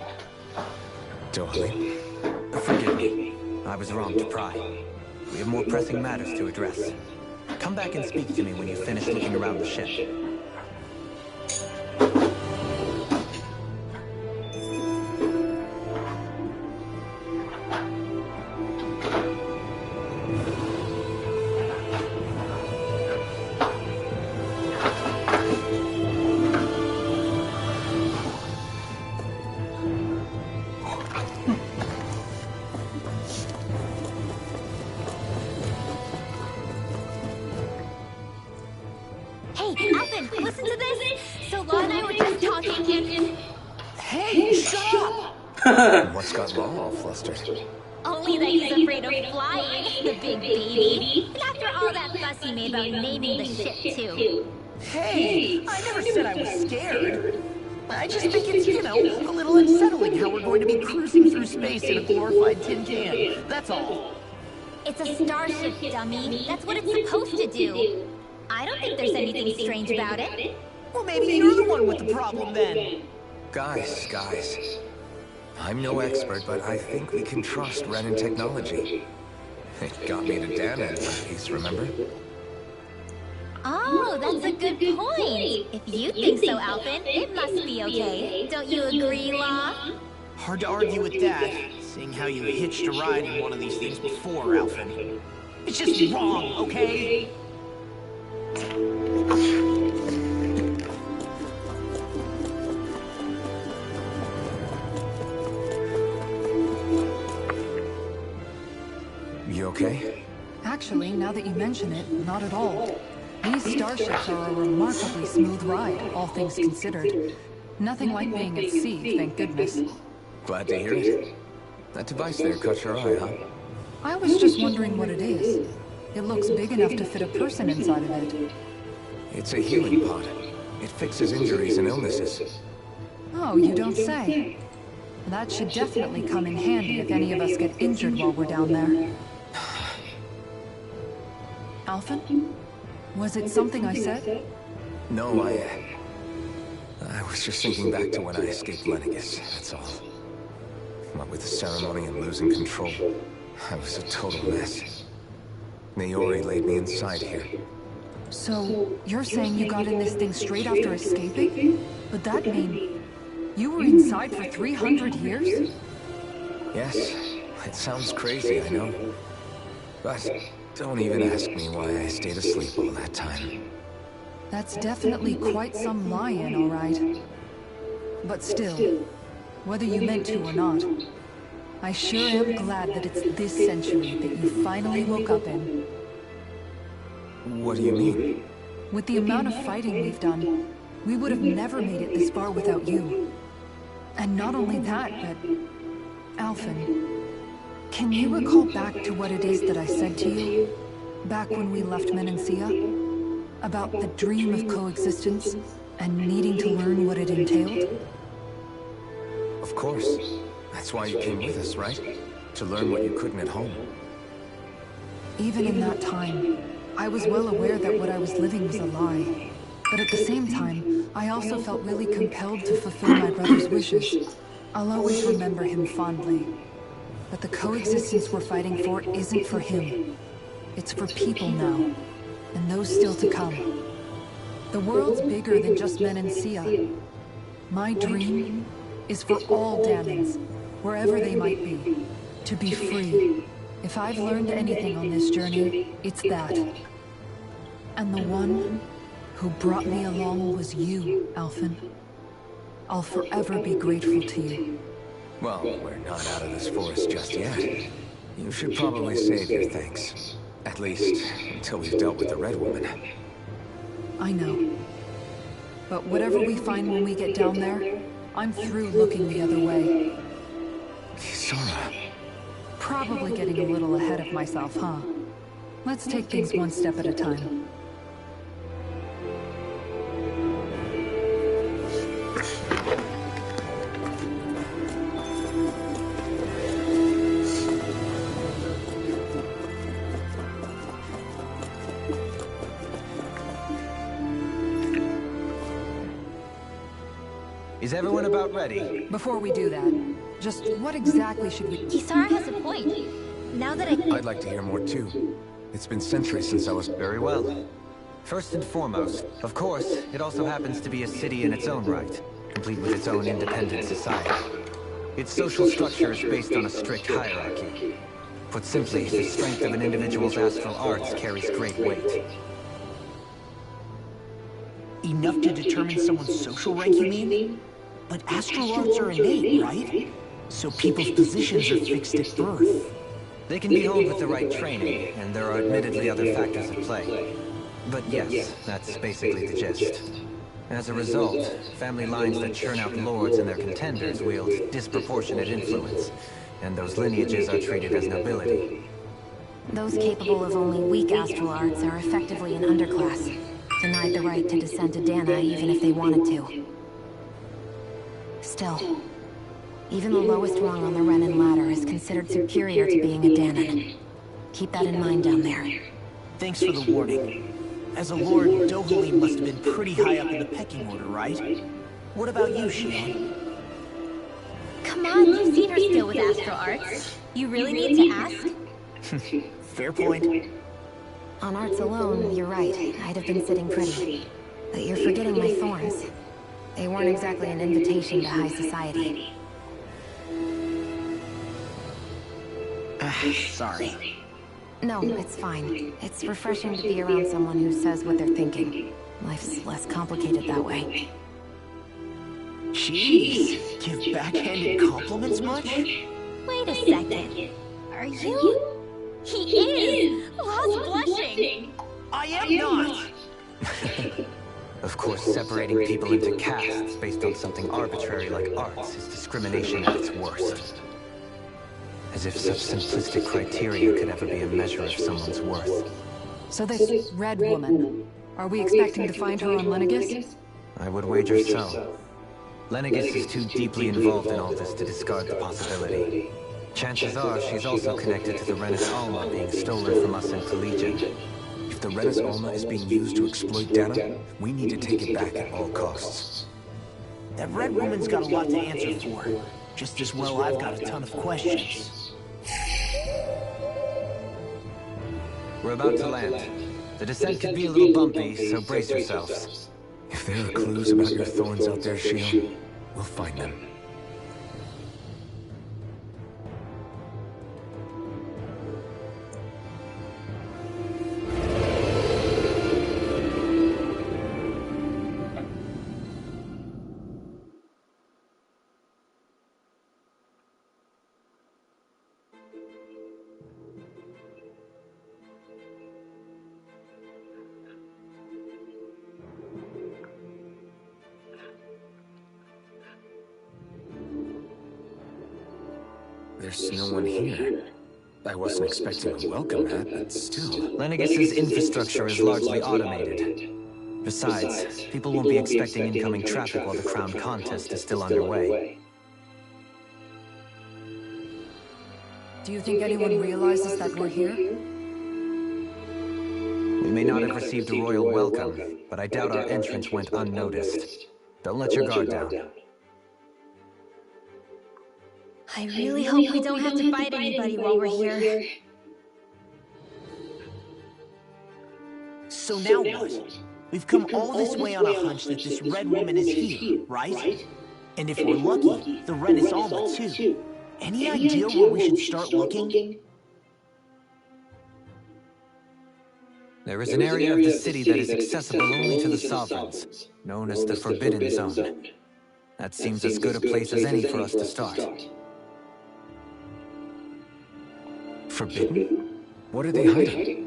Dohalim? Forgive me. I was wrong to pry. We have more pressing matters to address. Come back and speak to me when you finish looking around the ship. Hey, Alvin, listen to this. So Law and I were just talking and... Hey, shut up! What's got Law all flustered? Only that he's afraid of flying, the big baby. And after all that fuss he made about naming the ship, too. Hey, I never said I was scared. I just think it's, you know, a little unsettling how we're going to be cruising through space in a glorified tin can. That's all. It's a starship, dummy. That's what it's supposed to do. I don't think there's anything strange about it. Well, maybe you're the one with the problem then. Guys. I'm no expert, but I think we can trust Renan technology. It got me to Dana in one piece, remember? Oh, that's a good point. If you think so, Alvin, it must be okay. Don't you agree, Law? Hard to argue with that, seeing how you hitched a ride in one of these things before, Alvin. It's just wrong, okay? You okay? Actually, now that you mention it, not at all. These starships are a remarkably smooth ride, all things considered. Nothing like being at sea, thank goodness. Glad to hear it. That device there caught your eye, huh? I was just wondering what it is. It looks big enough to fit a person inside of it. It's a healing pod. It fixes injuries and illnesses. Oh, you don't say. That should definitely come in handy if any of us get injured while we're down there. Alphen? Was it something I said? No, I was just thinking back to when I escaped Lennigus, that's all. What with the ceremony and losing control, I was a total mess. Naori laid me inside here. So, you're saying you got in this thing straight after escaping? But that mean you were inside for 300 years? Yes, it sounds crazy, I know. But don't even ask me why I stayed asleep all that time. That's definitely quite some lie-in, all right. But still, whether you meant to or not, I sure am glad that it's this century that you finally woke up in. What do you mean? With the amount of fighting we've done, we would have never made it this far without you. And not only that, but... Alphen, can you recall back to what it is that I said to you? Back when we left Menancia? About the dream of coexistence and needing to learn what it entailed? Of course. That's why you came with us, right? To learn what you couldn't at home. Even in that time, I was well aware that what I was living was a lie. But at the same time, I also felt really compelled to fulfill my brother's wishes. I'll always remember him fondly. But the coexistence we're fighting for isn't for him. It's for people now. And those still to come. The world's bigger than just Menancia. My dream is for all Danans, wherever they might be, to be free. If I've learned anything on this journey, it's that. And the one who brought me along was you, Alphen. I'll forever be grateful to you. Well, we're not out of this forest just yet. You should probably save your thanks. At least, until we've dealt with the Red Woman. I know. But whatever we find when we get down there, I'm through looking the other way. Sora. Probably getting a little ahead of myself, huh? Let's take things one step at a time. Is everyone about ready? Before we do that, just what exactly should we... Kisara has a point. Now that I'd like to hear more too. It's been centuries since I was... Very well. First and foremost, of course, it also happens to be a city in its own right, complete with its own independent society. Its social structure is based on a strict hierarchy. Put simply, the strength of an individual's astral arts carries great weight. Enough to determine someone's social rank, you mean? But astral arts are innate, right? So people's positions are fixed at birth. They can be honed with the right training, and there are admittedly other factors at play. But yes, that's basically the gist. As a result, family lines that churn out lords and their contenders wield disproportionate influence, and those lineages are treated as nobility. Those capable of only weak astral arts are effectively an underclass, denied the right to descend to Dana even if they wanted to. Still, even the lowest rung on the Renan ladder is considered superior to being a Danan. Keep that in mind down there. Thanks for the warning. As a lord, Dohalim must have been pretty high up in the pecking order, right? What about you, Shion? Come on, you've seen her skill with astral arts. You really need to ask? Fair point. On arts alone, you're right. I'd have been sitting pretty. But you're forgetting my thorns. They weren't exactly an invitation to high society. Sorry. No, it's fine. It's refreshing to be around someone who says what they're thinking. Life's less complicated that way. Jeez, give backhanded compliments much? Wait a second. Are you? He is! Lost blushing! I am not! Of course, separating people into castes based on something arbitrary like arts is discrimination at its worst. As if such simplistic criteria could ever be a measure of someone's worth. So this red woman, are we expecting to find her on Lenegis? I would wager so. Lenegis is too deeply involved in all this to discard the possibility. Chances are she's also connected to the Renis Alma being stolen from us in Collegian. If the Renis Alma is being used to exploit Dana, we need to take it back at all costs. That red woman's got a lot to answer for. Just as well I've got a ton of questions. We're about to land. The descent could be a little bumpy, so brace yourselves. If there are clues about your thorns out there, Shion, we'll find them. There's no one here. I wasn't expecting a welcome mat, but still. Lenegis's infrastructure is largely automated. Besides, people won't be expecting incoming traffic while the crown contest is still underway. Do you think anyone realizes that we're here? We may not have received a royal welcome, but I doubt our entrance went unnoticed. Don't let your guard down. I really hope we don't have to fight anybody while we're here. So now what? We've come all this way on a hunch that this red woman is here, right? And if we're lucky, the Renis Alma too. Any idea where we should start looking? There is an area of the city that is accessible only to the sovereigns, known as the Forbidden Zone. That seems as good a place as any for us to start. Forbidden? What are they hiding?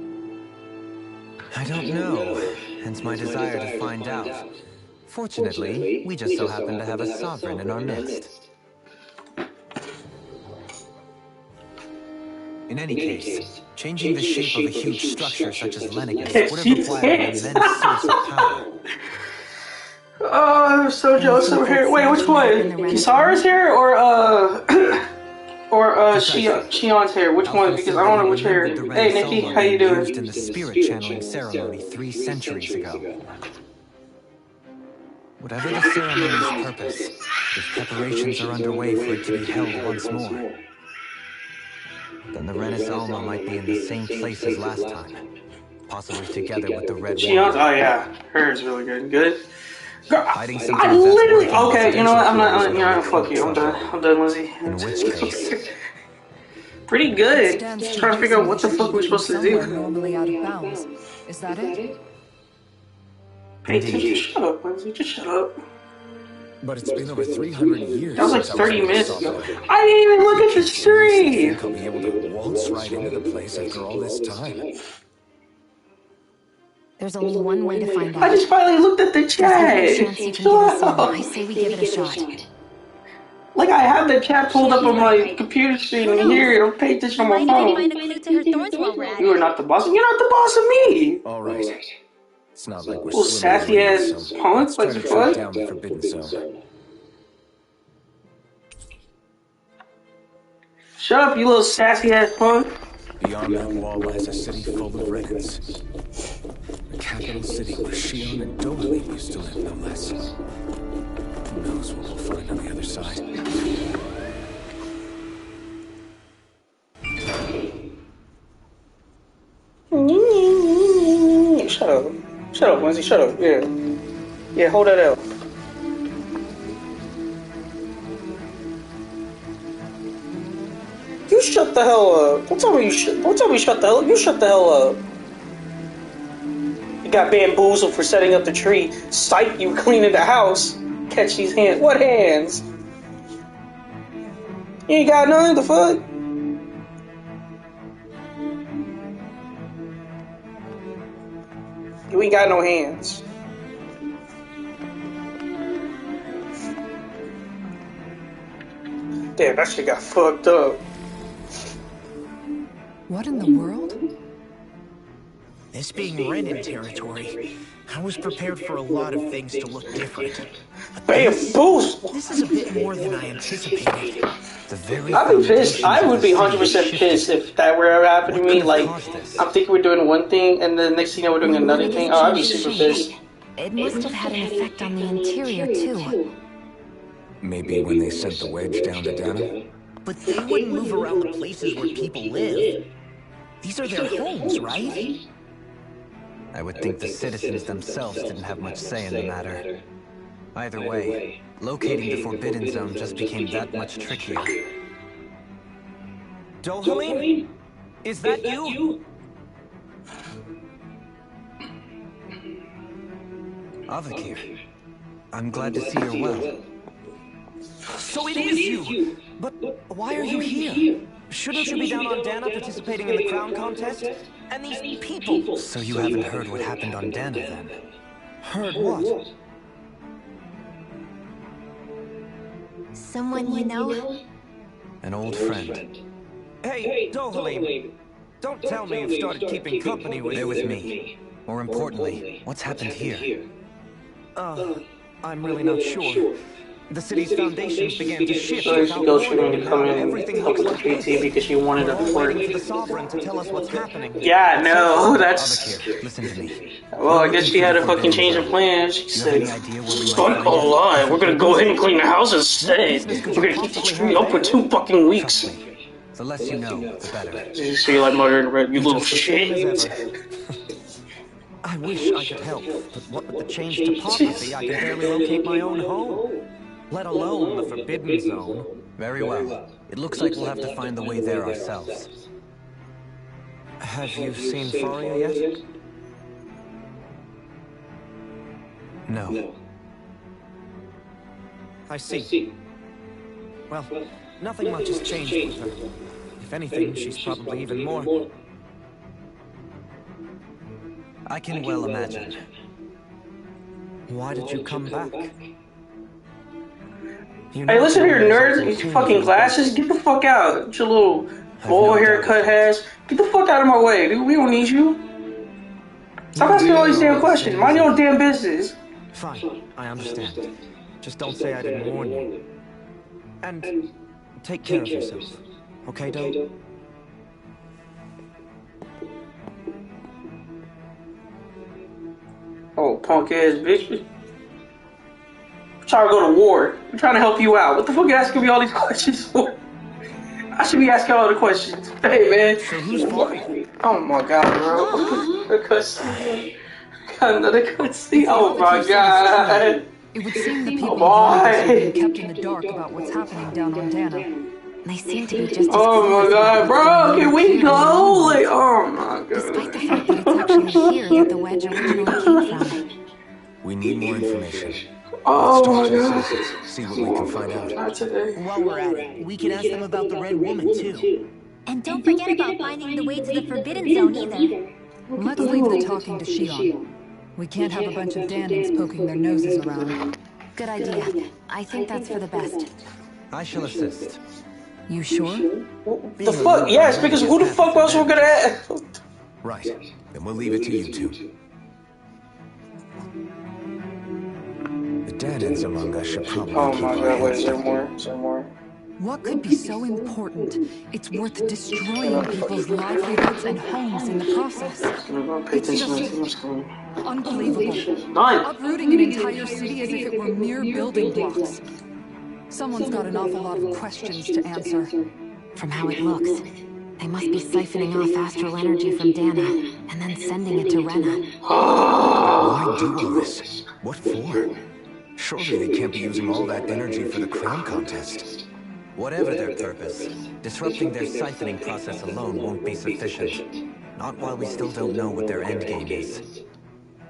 I don't know, hence my desire to find out. Fortunately, we just so happen to have a sovereign in our midst. In any case, changing the shape of a huge structure such as Lenegis would have required an immense source of power. Oh, I'm so jealous over here. Wait, which one? Kisara's hair or Shion's hair? Which one? Because I don't know which hair. Hey, Nikki, how you doing? Used in the spirit channeling ceremony 3 centuries ago. Whatever the ceremony's purpose, if preparations are underway for it to be held once more, then the Renis Alma might be in the same place as last time, possibly together with the Red Shion's, Woman. oh yeah, hers really good. Good. Girl, Hiding something I that's literally. working Okay, you know what? I'm not. potential You know, fuck you. I'm done, Lizzie. In which case, Pretty good. Stands Just trying to figure out what the fuck we're supposed to somewhere do. normally out of bounds. Is that it? Hey, just shut up, Lindsay. Just shut up. But it's been over 300 years. That was like since I 30 minutes first ago. saw them. I didn't even look at the I stream. think I'll be able to waltz right into the place after all this time. There's only one way to find out. I just finally looked at the There's every chat. chance you can get us in. I say we give it a shot. Like, I have the chat pulled up on my computer screen and here. I'm paying attention on my phone. Find a clue to her thorns while we're at You are it. not the boss. You're not the boss of me. All right. It's not like we're Little sassy ass punk. Like, Let's try to what? track down the Forbidden Zone. Shut up, you little sassy ass punk. Beyond that wall lies a city full of Renans. The capital city where Shion and Dohalim used to live, no less. Who knows what we'll find on the other side? Shut up. Shut up, Lindsay. Shut up. Yeah. Yeah, hold that out. You shut the hell up. Don't tell me you shut the hell up. You shut the hell up. You got bamboozled for setting up the tree. Psych, you cleaning the house. Catch these hands. What hands? You ain't got none, the fuck? You ain't got no hands. Damn, that shit got fucked up. What in the world? This being Renan territory, I was prepared for a lot of things to look different. Bamboozled! This is a bit more than I anticipated. The very I'd be pissed. I would be 100% pissed if that were ever happened to me. Like, I'm thinking we're doing one thing, and then the next thing you know, we're doing another thing. Oh, I'd be super pissed. It must have had an effect on the interior, too. Maybe when they sent the wedge down to Dana? But they wouldn't move around the places where people live. These are their homes, right? I would think the citizens themselves didn't have much say in the matter. Either way, locating the Forbidden Zone just became that much trickier. Dohalim? Is that you? Avakir, I'm glad to see you're well. So it is you! But why are you here? Shouldn't you be down on Dana participating in the crown contest? And these people! So you haven't heard what happened on Dana then? Heard what? Someone you know? An old friend. Hey, Dohalim! Don't tell me you've started keeping company with... They're with me. More importantly, what's happened here? I'm really not sure. The city's foundations began to shift So she without goes, she warning, wanted to come and in everything and help looks with the like PT this. because she wanted We're to all flirt. waiting for the Sovereign to tell us what's happening. Yeah, no, that's... Avakir, listen to me. Well, I guess she had to fucking change her plans. She You have any said, idea where we might don't find gonna it? lie, we're gonna go ahead and clean the house instead. We're gonna keep the street up for 2 fucking weeks. Trust me. The less you know, the better. So you're like muttering, red, you little shit. I wish I could help, but what with the changed topography, I can barely locate my own home. Let alone the Forbidden Zone. Very well. It looks like we'll have to find the way there ourselves. Have you seen Faria yet? No. I see. Well, nothing much has changed with her. If anything, she's probably even more... I can well imagine. Why did you come back? Hey, listen here, nerd. These fucking glasses. Get the fuck out. Get your little bowl haircut has. Get the fuck out of my way, dude. We don't need you. Stop asking all these damn questions. Mind your own damn business. Fine, I understand. Just don't say I didn't warn you. And take care of yourself. Okay, Doe? Oh, punk ass bitch. I'm trying to go to war. I'm trying to help you out. What the fuck you asking me all these questions for? I should be asking all the questions. Hey, man. So who's fighting? Oh my god, bro. A cutscene. Another cutscene. Oh my god. It would seem the people Oh, of Vegas boy. have been kept in the dark about what's happening down on Dana. They seem to be just as Oh my clueless god, about bro. what's Can going we on go? Like, oh my despite the god. fact that it's actually here that the wedge originally came from. We need more information. Oh Talk my to the god. citizens, see what we can find out. Not today. While we're at it, we can ask them about the Red Woman, too. And don't forget about finding the way to the Forbidden Zone either. Let's leave the talking to Shion. We can't have a bunch of Danans poking their noses around. Good idea. I think that's for the best. I shall assist. You sure? The fuck? Yes, because who the fuck else we're gonna ask? Right. Then we'll leave it to you two. The Danans among us should probably Oh keep my our god, wait, hands is there up. more? Is there more? What could be so important? It's worth destroying people's livelihoods and homes in the process. It's just unbelievable. None. Uprooting an entire city as if it were mere building blocks. Someone's got an awful lot of questions to answer. From how it looks, they must be siphoning off astral energy from Dana, and then sending it to Rena. Why do all this? What for? Surely they can't be using all that energy for the crown contest. Whatever their purpose, disrupting their siphoning process alone won't be sufficient. Not while we still don't know what their endgame is.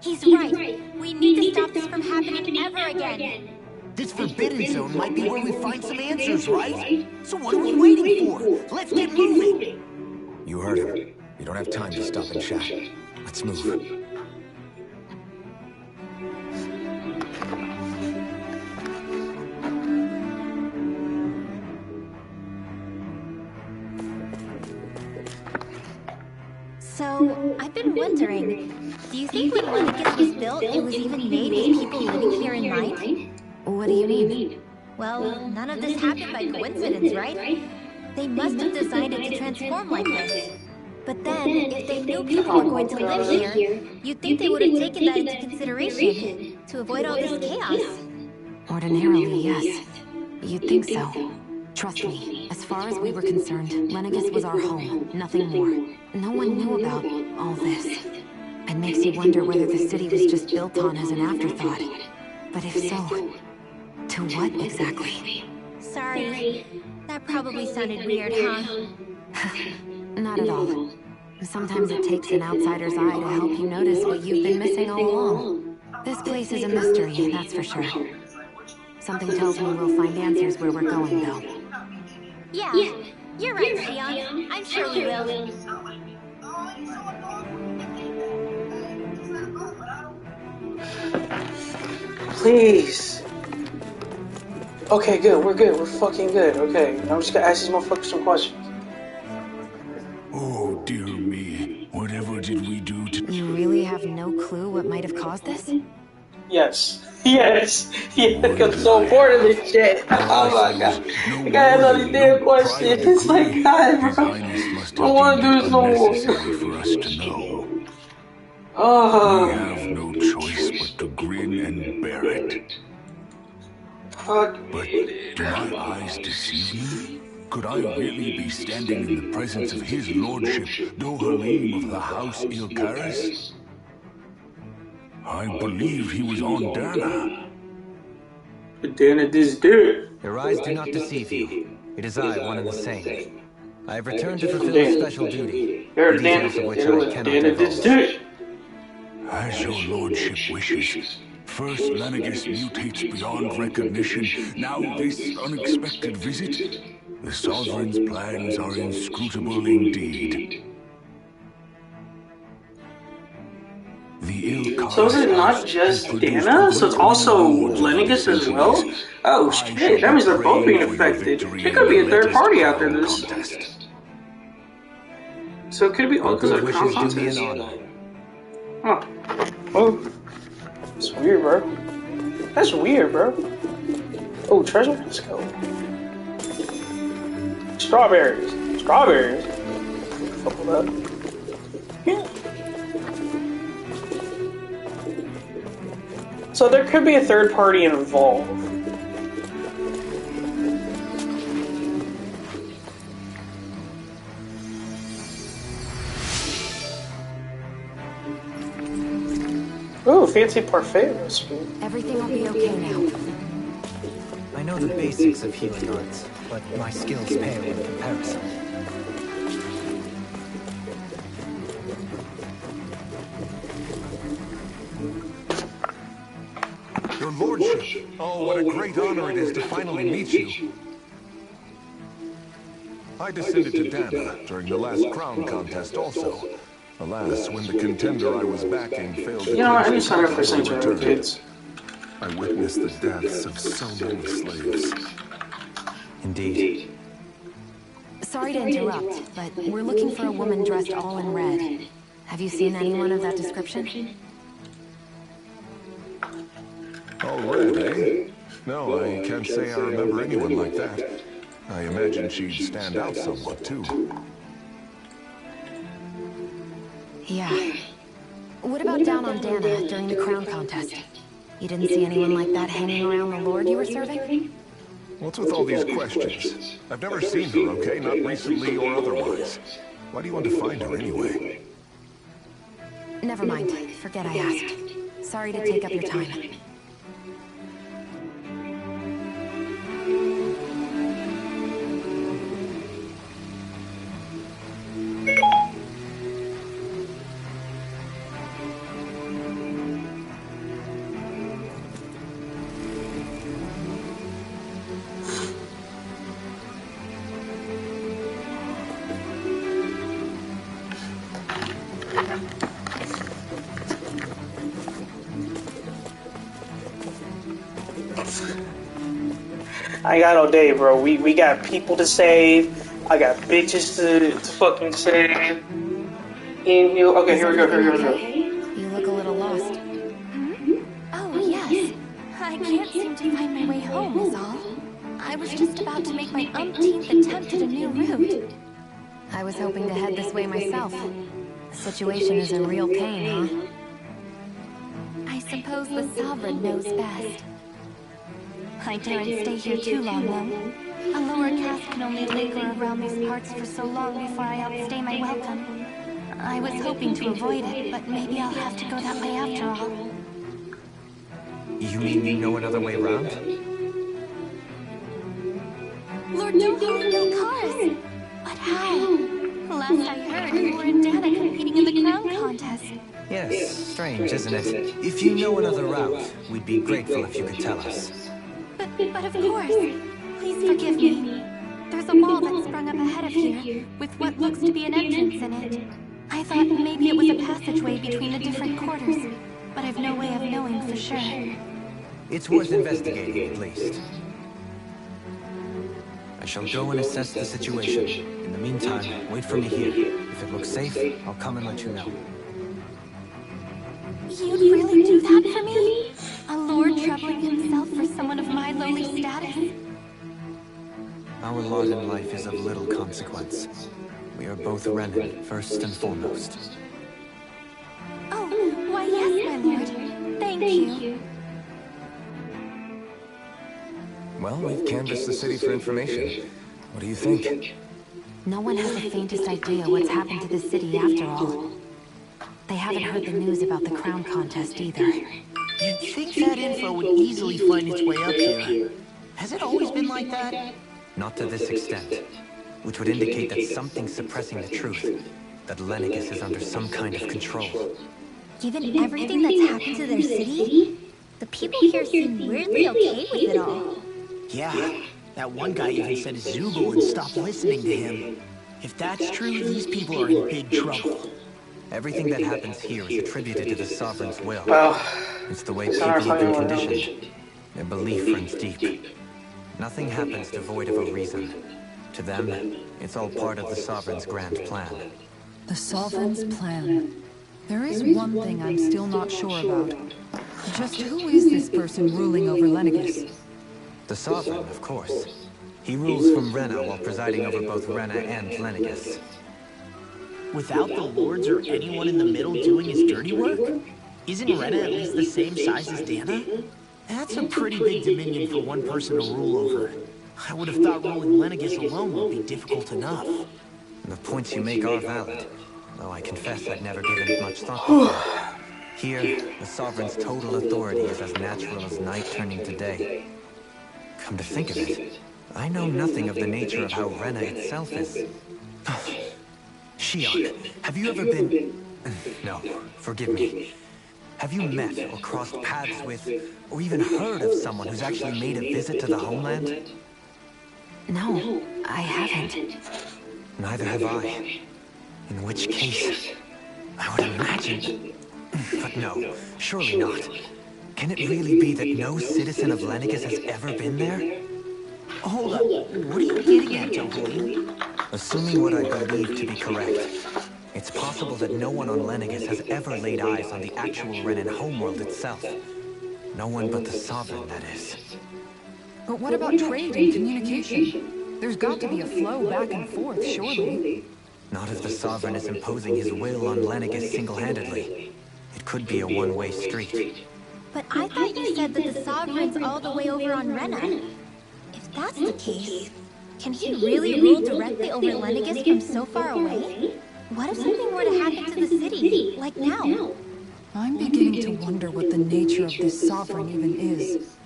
He's right. We need to stop this from happening ever again. This Forbidden Zone might be where we find some answers, right? So what are we waiting for? Let's get moving! You heard him. We don't have time to stop and chat. Let's move. So, I've been wondering, do you think when Lenegus was built, it was even made with people living here in mind? What do you mean? Well, none of this happened by coincidence, right? They must have designed it to transform like this. But then, if they knew people were going to live here, you'd think they would have taken that into consideration to avoid all this chaos. Ordinarily, yes. You'd think so. Trust me, as far as we were concerned, Lenegus was our home, nothing more. No one knew about all this. It makes you wonder whether the city was just built on as an afterthought. But if so, to what exactly? Sorry, that probably sounded weird, huh? Not at all. Sometimes it takes an outsider's eye to help you notice what you've been missing all along. This place is a mystery, that's for sure. Something tells me we'll find answers where we're going, though. Yeah, you're right, Shion. I'm sure we will. Please. Okay, good. We're good. We're fucking good. Okay, now I'm just gonna ask these motherfuckers some questions. Oh, dear me. Whatever did we do to... You really have no clue what might have caused this? Yes. Yes. Yeah, I'm so bored of this shit. Oh my god. I got all these damn questions. It's like, God, bro. I don't want to do this no more. For us to know. We Oh. have no choice but to grin and bear it. Fuck. But do my eyes deceive me? Could I really be standing in the presence of his lordship, Dohalim of the House Ilkaris? I believe he was on Dana. Dana this dude. Your eyes do not deceive you. It is I, one and the same. I have returned to fulfill a special duty, the details of which I cannot Dana this divulge. dude. As your lordship wishes. First Lenegus mutates beyond recognition, now this unexpected visit. The Sovereign's plans are inscrutable indeed. So is it not just Dana? So it's also Lenegus as well? Oh shit, that means they're both being affected. There could be a third party after this. So it could be all because of the crown contest. Huh. Oh. That's weird, bro. That's weird, bro. Oh, treasure? Let's go. Strawberries. Strawberries. Fuck with that. So there could be a third party involved. Ooh, fancy parfait recipe. Everything will be okay now. I know the basics of healing arts, but my skills pale in comparison. Your lordship! Oh, what a great honor it is to finally meet you. I descended to Dana during the last crown contest also. Alas, when the contender I was backing failed to You know what? I clinch need to sign up the for title Sanctuary and returned, Kids. I witnessed the deaths of so many slaves. Indeed. Sorry to interrupt, but we're looking for a woman dressed all in red. Have you seen anyone of that description? All red, eh? No, I can't say I remember anyone like that. I imagine she'd stand out somewhat, too. Yeah. What about down on Dana during the crown contest? You didn't see anyone like that hanging around the lord you were serving? What's with all these questions? I've never seen her, okay? Not recently or otherwise. Why do you want to find her anyway? Never mind. Forget I asked. Sorry to take up your time. I ain't got no day, bro. We got people to save. I got bitches to fucking save. In here. Okay, here we go. You look a little lost. Oh, yes. I can't seem to find my way home, is all. I was just about to make my umpteenth attempt at a new route. I was hoping to head this way myself. The situation is in real pain, huh? I suppose the Sovereign knows best. I daren't stay here too long, though. A lower caste can only linger around these parts for so long before I outstay my welcome. I was hoping to avoid it, but maybe I'll have to go that way after all. You mean you know another way around? Lord Dohali cars! But how? Last I heard, you were in Dana competing in the crown contest. Yes, strange, isn't it? If you know another route, we'd be grateful if you could tell us. But of course. Please forgive me. There's a wall that sprung up ahead of here, with what looks to be an entrance in it. I thought maybe it was a passageway between the different quarters, but I've no way of knowing for sure. It's worth investigating, at least. I shall go and assess the situation. In the meantime, wait for me here. If it looks safe, I'll come and let you know. You'd really do that for me? A lord troubling himself for someone of my lowly status? Our lot in life is of little consequence. We are both Renan, first and foremost. Oh, why yes, my lord. Thank you. Well, we've canvassed the city for information. What do you think? No one has the faintest idea what's happened to the city after all. They haven't heard the news about the crown contest either. You'd think that info would easily find its way up here. Has it always been like that? Not to this extent, which would indicate that something's suppressing the truth, that Lenegis is under some kind of control. Given everything that's happened to their city, the people here seem weirdly okay with it all. Yeah, that one guy even said Zoogle would stop listening to him. If that's true, these people are in big trouble. Everything that happens here is attributed to the Sovereign's will. Well, It's the way people have been conditioned. Their belief runs deep. Nothing happens devoid of a reason. To them, it's all part of the Sovereign's grand plan. The Sovereign's plan. There is one thing I'm still not sure about. Just who is this person ruling over Lenegis? The Sovereign, of course. He rules from Rena while presiding over both Rena and Lenegis. Without the lords or anyone in the middle doing his dirty work? Isn't Rena at least the same size as Dana? That's a pretty big dominion for one person to rule over. I would have thought ruling Lenegis alone would be difficult enough. The points you make are valid, though I confess I'd never given it much thought before. Here, the Sovereign's total authority is as natural as night turning to day. Come to think of it, I know nothing of the nature of how Rena itself is. Shion, have you ever been... No, forgive me. Have you met or crossed paths with, or even heard of someone who's actually made a visit to the homeland? No, I haven't. Neither have I. In which case, I would imagine. But no, surely not. Can it really be that no citizen of Lenegis has ever been there? Hold up. What are you getting at, Joe? Assuming what I believe to be correct, it's possible that no one on Lenegis has ever laid eyes on the actual Renan homeworld itself. No one but the Sovereign, that is. But what about trade and communication? There's got to be a flow back and forth, surely. Not if the Sovereign is imposing his will on Lenegis single-handedly. It could be a one-way street. But I thought you said that the Sovereign's all the way over on Rena. If that's the case, can he really rule directly over Lenegis from so far away? What if something were to happen to the city, like now? I'm beginning to wonder what the nature of this Sovereign even is.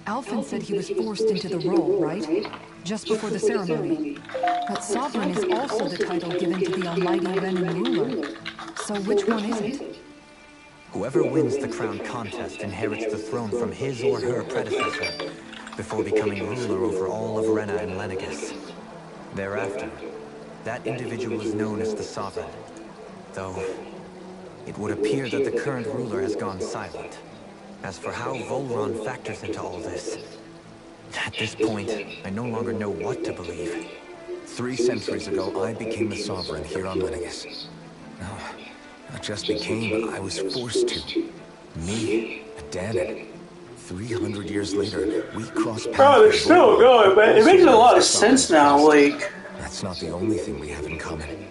Alphen said he was forced into the role, right? Just before the ceremony. But Sovereign is also the title given to the almighty Renan ruler. So which one is it? Whoever wins the crown contest inherits the throne from his or her predecessor, before becoming ruler over all of Rena and Lenegis. Thereafter, that individual is known as the Sovereign, though it would appear that the current ruler has gone silent. As for how Volron factors into all this, at this point, I no longer know what to believe. 3 centuries ago, I became the Sovereign here on Lenegis. No, not just became, I was forced to. Me, a Danon. 300 years later, we crossed paths. Bro, they're still going, man. It makes a lot of sense now, like... That's not the only thing we have in common.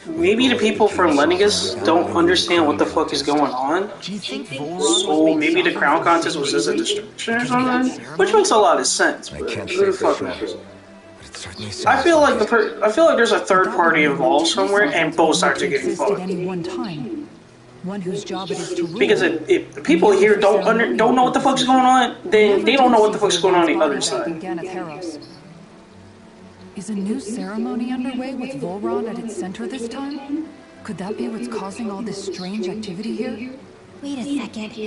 Maybe the people from Lenegis don't understand what the fuck is going on. So maybe the crown contest was just a distraction or something? Which makes a lot of sense. I can't say for sure, but it certainly sounds I feel like there's a third party involved somewhere, and both sides are getting fucked. At any one time. One whose job it is to rule. Because if the people here don't know what the fuck's going on, then they don't know what the fuck's going on the other side. Is a new ceremony underway with Volron at its center this time? Could that be what's causing all this strange activity here? Wait a second.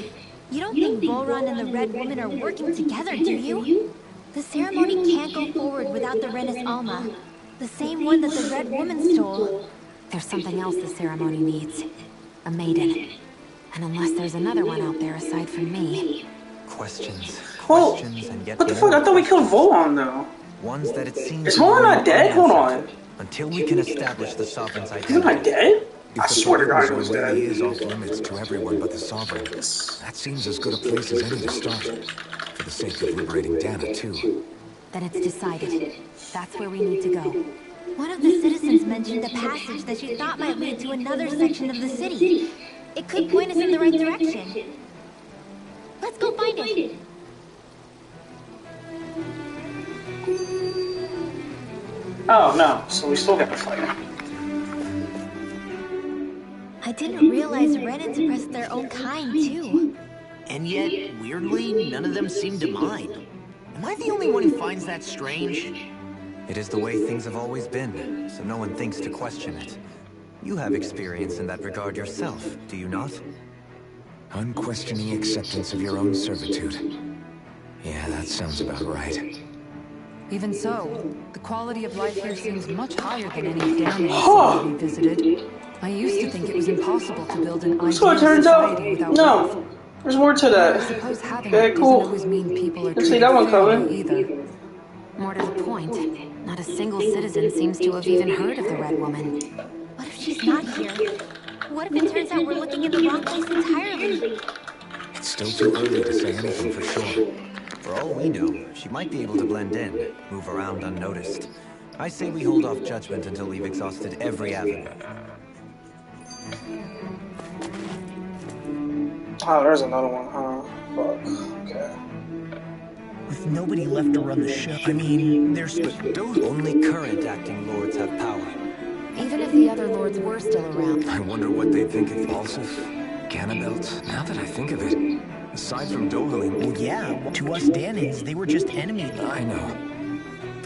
You don't think Volron and the Red Woman are working together, do you? The ceremony can't go forward without the Renis Alma, the same one that the Red Woman stole. There's something else the ceremony needs. A maiden. And unless there's another one out there aside from me. Questions, Well, and yet what the fuck? I thought we killed Volron, though. Ones that it seems Is Volron not dead? Hold on. until we can establish the Sovereign's He's not identity. dead? I swear to God he was really dead. is off limits to everyone but the Sovereign. That seems as good a place as any to start. For the sake of liberating Dana, too. Then it's decided. That's where we need to go. One of the citizens mentioned a passage that she thought might lead to another section of the city. It could point us in the right direction. Let's go find it. Oh no, so we still gotta fight. I didn't realize Renans oppressed their own kind, too. And yet, weirdly, none of them seem to mind. Am I the only one who finds that strange? It is the way things have always been, so no one thinks to question it. You have experience in that regard yourself, do you not? Unquestioning acceptance of your own servitude. Yeah, that sounds about right. Even so, the quality of life here seems much higher than any damage we visited. I used to think it was impossible to build an ideal So it turns out, society without no. wealth. There's more to I that. suppose having Okay, it doesn't cool. always mean people are Didn't see that one fairly coming. either. More to the point, not a single citizen seems to have even heard of the Red Woman. What if she's not here? What if it turns out we're looking in the wrong place entirely? It's still too early to say anything for sure. For all we know, she might be able to blend in, move around unnoticed. I say we hold off judgment until we've exhausted every avenue. Oh, there's another one, huh? Fuck. Okay. With nobody left to run the show, I mean, there's... Only current acting lords have power. Even if the other lords were still around. I wonder what they'd think of Balsif, Cannabelt. Now that I think of it, aside from Dogaling... Well, yeah, to us Danins, they were just enemies. I know.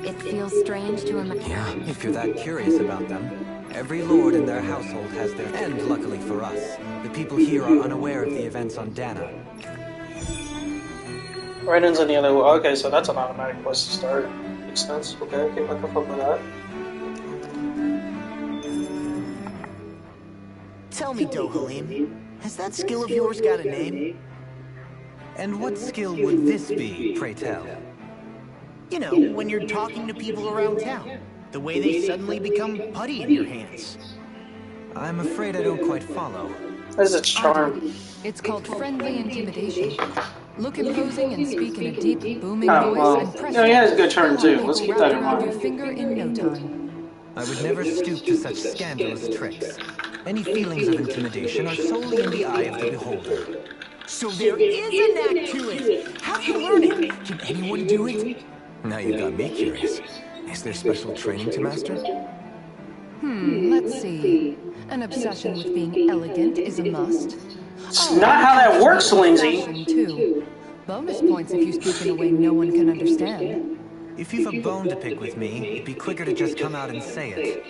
It feels strange to imagine. Yeah. If you're that curious about them, every lord in their household has their... And luckily for us, the people here are unaware of the events on Dana. Right-ins in the other... Okay, so that's an automatic place to start. Makes sense. Okay, I can fuck with that. Tell me, Dohalim, has that skill of yours got a name? And what skill would this be, pray tell? You know, when you're talking to people around town. The way they suddenly become putty in your hands. I'm afraid I don't quite follow. That's a charm. It's called friendly intimidation. Look imposing and speak in a deep, booming Oh, voice well. and press. No, he has a good charm too. Let's keep that in around your mind. finger in no time. I would never stoop to such scandalous tricks. Any feelings of intimidation are solely in the eye of the beholder. So there is a knack to it. How do you learn it? Can anyone do it? Now you've got me curious. Is there special training to master? Let's see. An obsession with being elegant is a must. It's not how that works, Lindsay. Fashion, too. Bonus points if you speak in a way no one can understand. If you've a bone to pick with me, it'd be quicker to just come out and say it.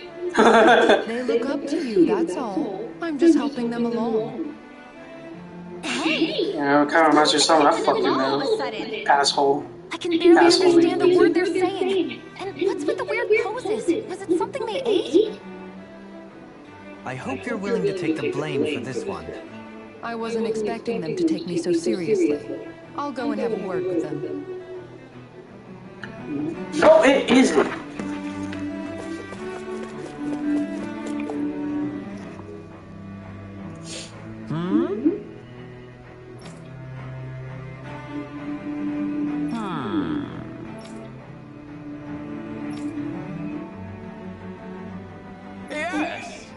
They look up to you, that's all. I'm just helping them along. Hey! Yeah, it kind of reminds me of someone I fucking All of a know. sudden. Asshole. I can barely Asshole understand a Lindsay. word they're saying. And what's with the weird poses? Was it something they ate? I hope you're willing to take the blame for this one. I wasn't expecting them to take me so seriously. I'll go and have a word with them. No, it isn't. Yes!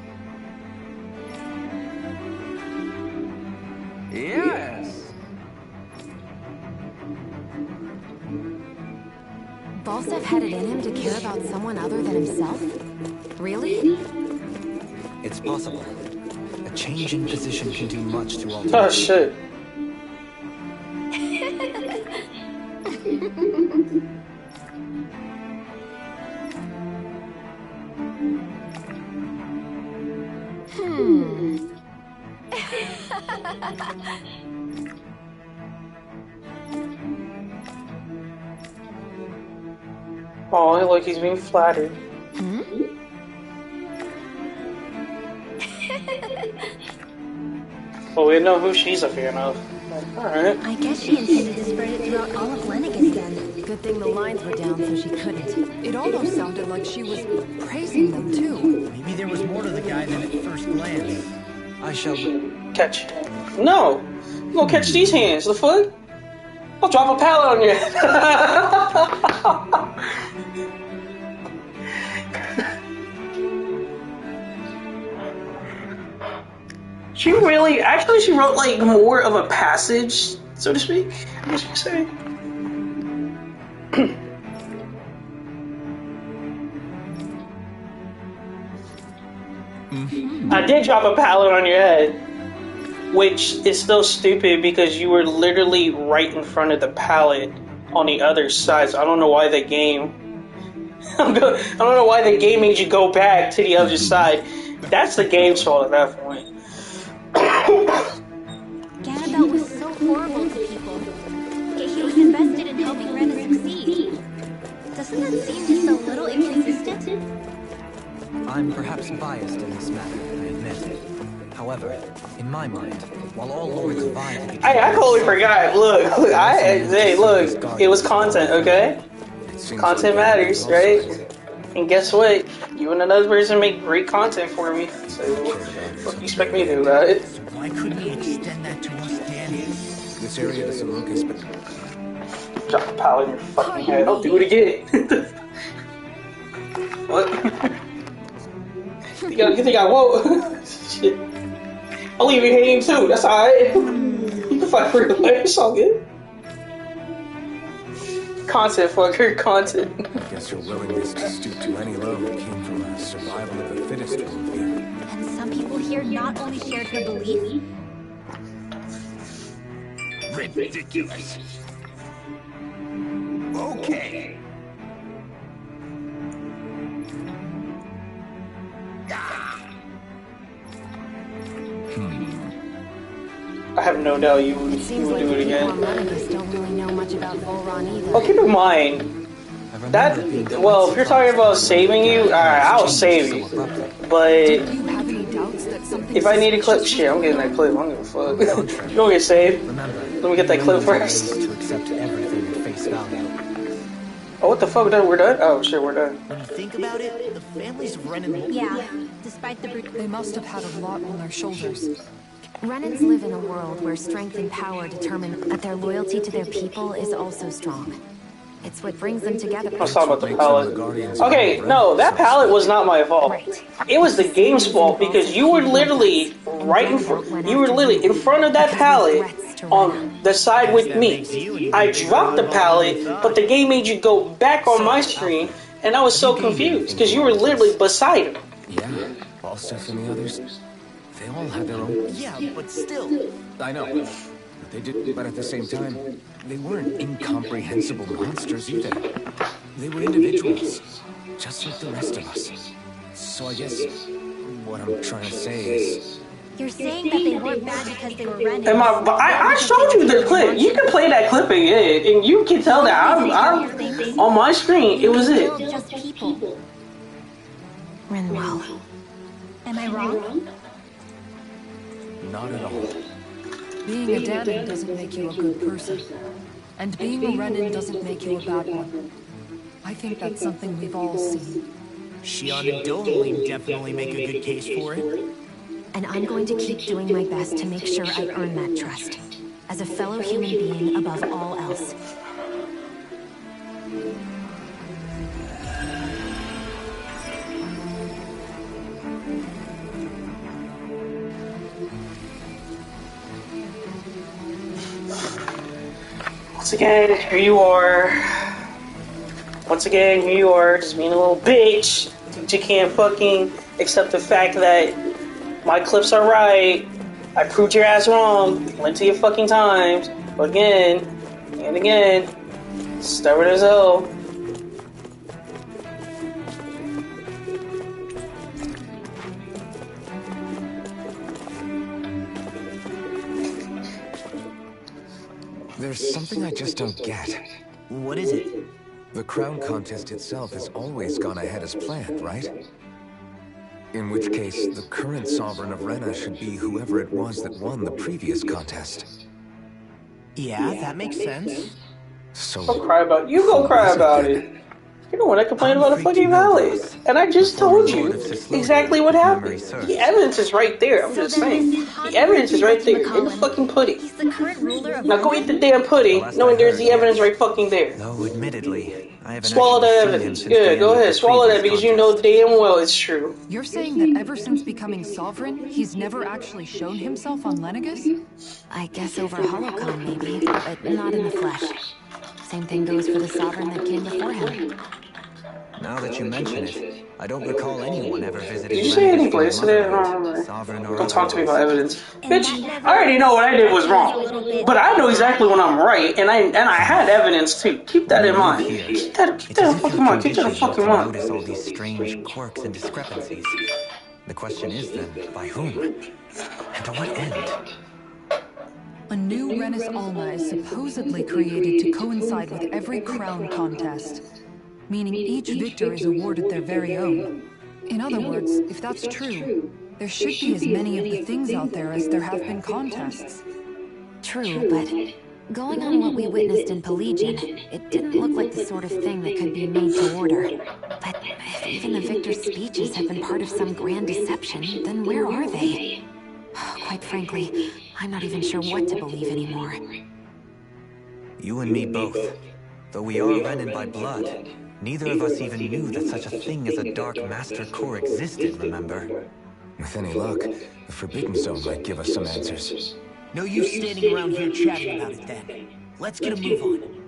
Yes! Balsef had it in him to care about someone other than himself? Really? It's possible. A change in position can do much to alter. Oh shit. Oh, look, he's being flattered. Well, we know who she's a fan of. Alright. I guess she intended to spread it throughout all of Lennigus then. Good thing the lines were down so she couldn't. It almost sounded like she was praising them, too. Maybe there was more to the guy than at first glance. I shall... Catch. No! You gonna catch these hands, the fuck? I'll drop a pallet on your head. She really, actually, she wrote like more of a passage, so to speak, I guess you could say. I did drop a pallet on your head, which is still stupid because you were literally right in front of the pallet on the other side. So I don't know why the game. I don't know why the game made you go back to the other side. That's the game's fault at that point. Ganabel was so horrible to people. Yet he was invested in helping Rena succeed. Doesn't that seem just a little inconsistent? I'm perhaps biased in this matter, I admit. However, in my mind, while all lords vie to be... I totally forgot. Look, look, it was content, okay? Content matters, right? And guess what? You and another person make great content for me. So what do you expect me to do about it? So why couldn't he extend that to us, Danny? This area doesn't look as bad. Drop a pallet in your fucking head. Don't do it again. What? You think I won't? Shit. I'll leave you hanging too. That's alright. You can fight for your life. It's all good. Content, fucker. Content. I guess your willingness to stoop to any load came from a survival of the fittest worldview. And some people here not only shared her belief, Ridiculous. Okay. I have no doubt you would, Seems do like it the people again. on Lennigus don't really know much about Volron either. Oh, keep in mind, that, well, if you're talking about saving you, alright, I'll save you. But Do you have any doubts that Something If I need a clip, suspicious shit, I'm getting that clip. I don't give a fuck. You don't get saved. Remember, Let me get that clip first. to accept everything at face value. Oh, what the fuck? We're done? Oh, shit, we're done. When you think about it, the families of Ren and Yeah, despite the They must have had a lot on their shoulders. Renans live in a world where strength and power determine that their loyalty to their people is also strong. It's what brings them together. I was talking about the palette. Okay, no, that palette was not my fault. It was the game's fault because you were literally right in front. You were literally in front of that palette on the side with me. I dropped the palette, but the game made you go back on my screen, and I was so confused because you were literally beside him. Yeah, Falstaff and the others, they all had their own. Yeah, but still. I know. They did, but at the same time, they weren't incomprehensible monsters either. They were individuals, just like the rest of us. So I guess what I'm trying to say is... You're saying that they weren't bad because they were Renans. I showed you the clip. You can play that clip again, and you can tell that I'm on my screen. It was it. Just people. Renwell. Am I wrong? Not at all. Being a Danon doesn't make you a good person. And being a Renan doesn't make you a bad one. I think that's something we've all seen. Shion and Dohalim definitely make a good case for it. And I'm going to keep doing my best to make sure I earn that trust. As a fellow human being above all else. Once again, here you are. Once again, here you are, just being a little bitch. You can't fucking accept the fact that my clips are right. I proved your ass wrong plenty of fucking times. But again, and again, stubborn as hell. There's something I just don't get. What is it? The crown contest itself has always gone ahead as planned, right? In which case, the current sovereign of Rena should be whoever it was that won the previous contest. Yeah, that makes sense. So, Go cry about you. Go cry about it. You don't want to complain about a fucking ballad. And I just told you exactly what happened. The evidence is right there. I'm just saying. The evidence is right there in the fucking pudding. He's the current ruler of Now go eat the damn pudding, knowing there's the evidence right fucking there. Though, admittedly, I haven't Swallow that actually seen him evidence. since Yeah, the go end of ahead. the Swallow that previous because you know contest. damn well it's true. You're saying that ever since becoming sovereign, he's never actually shown himself on Lenegus? I guess over Holocron maybe, but not in the flesh. Same thing goes for the sovereign that came before him. Now that you mention it, I don't recall anyone ever visiting. Did you say any Lenegus place from today? I Motherland, don't remember. sovereign or Don't talk to me about otherwise. evidence. Bitch, I already know what I did was wrong. But I know exactly when I'm right, and I had evidence too. Keep that in mind. Keep that in fucking mind. Keep that in fucking mind. Notice all these strange quirks and discrepancies. The question is then, by whom? And to what end? A new Renis Alma is supposedly created to coincide with every crown contest, meaning each victor is awarded their very own. In other words, if that's true, there should be as many of the things out there as there have been contests. True, but going on what we witnessed in Pelagian, it didn't look like the sort of thing that could be made to order. But if even the victor's speeches have been part of some grand deception, then where are they? Quite frankly, I'm not even sure what to believe anymore. You and me both. Though we are Renan by blood, neither of us even knew that such a thing as a Dark Master Core existed, remember? with any luck, the Forbidden Zone might give us some answers. No use standing around here chatting about it then. Let's get a move on.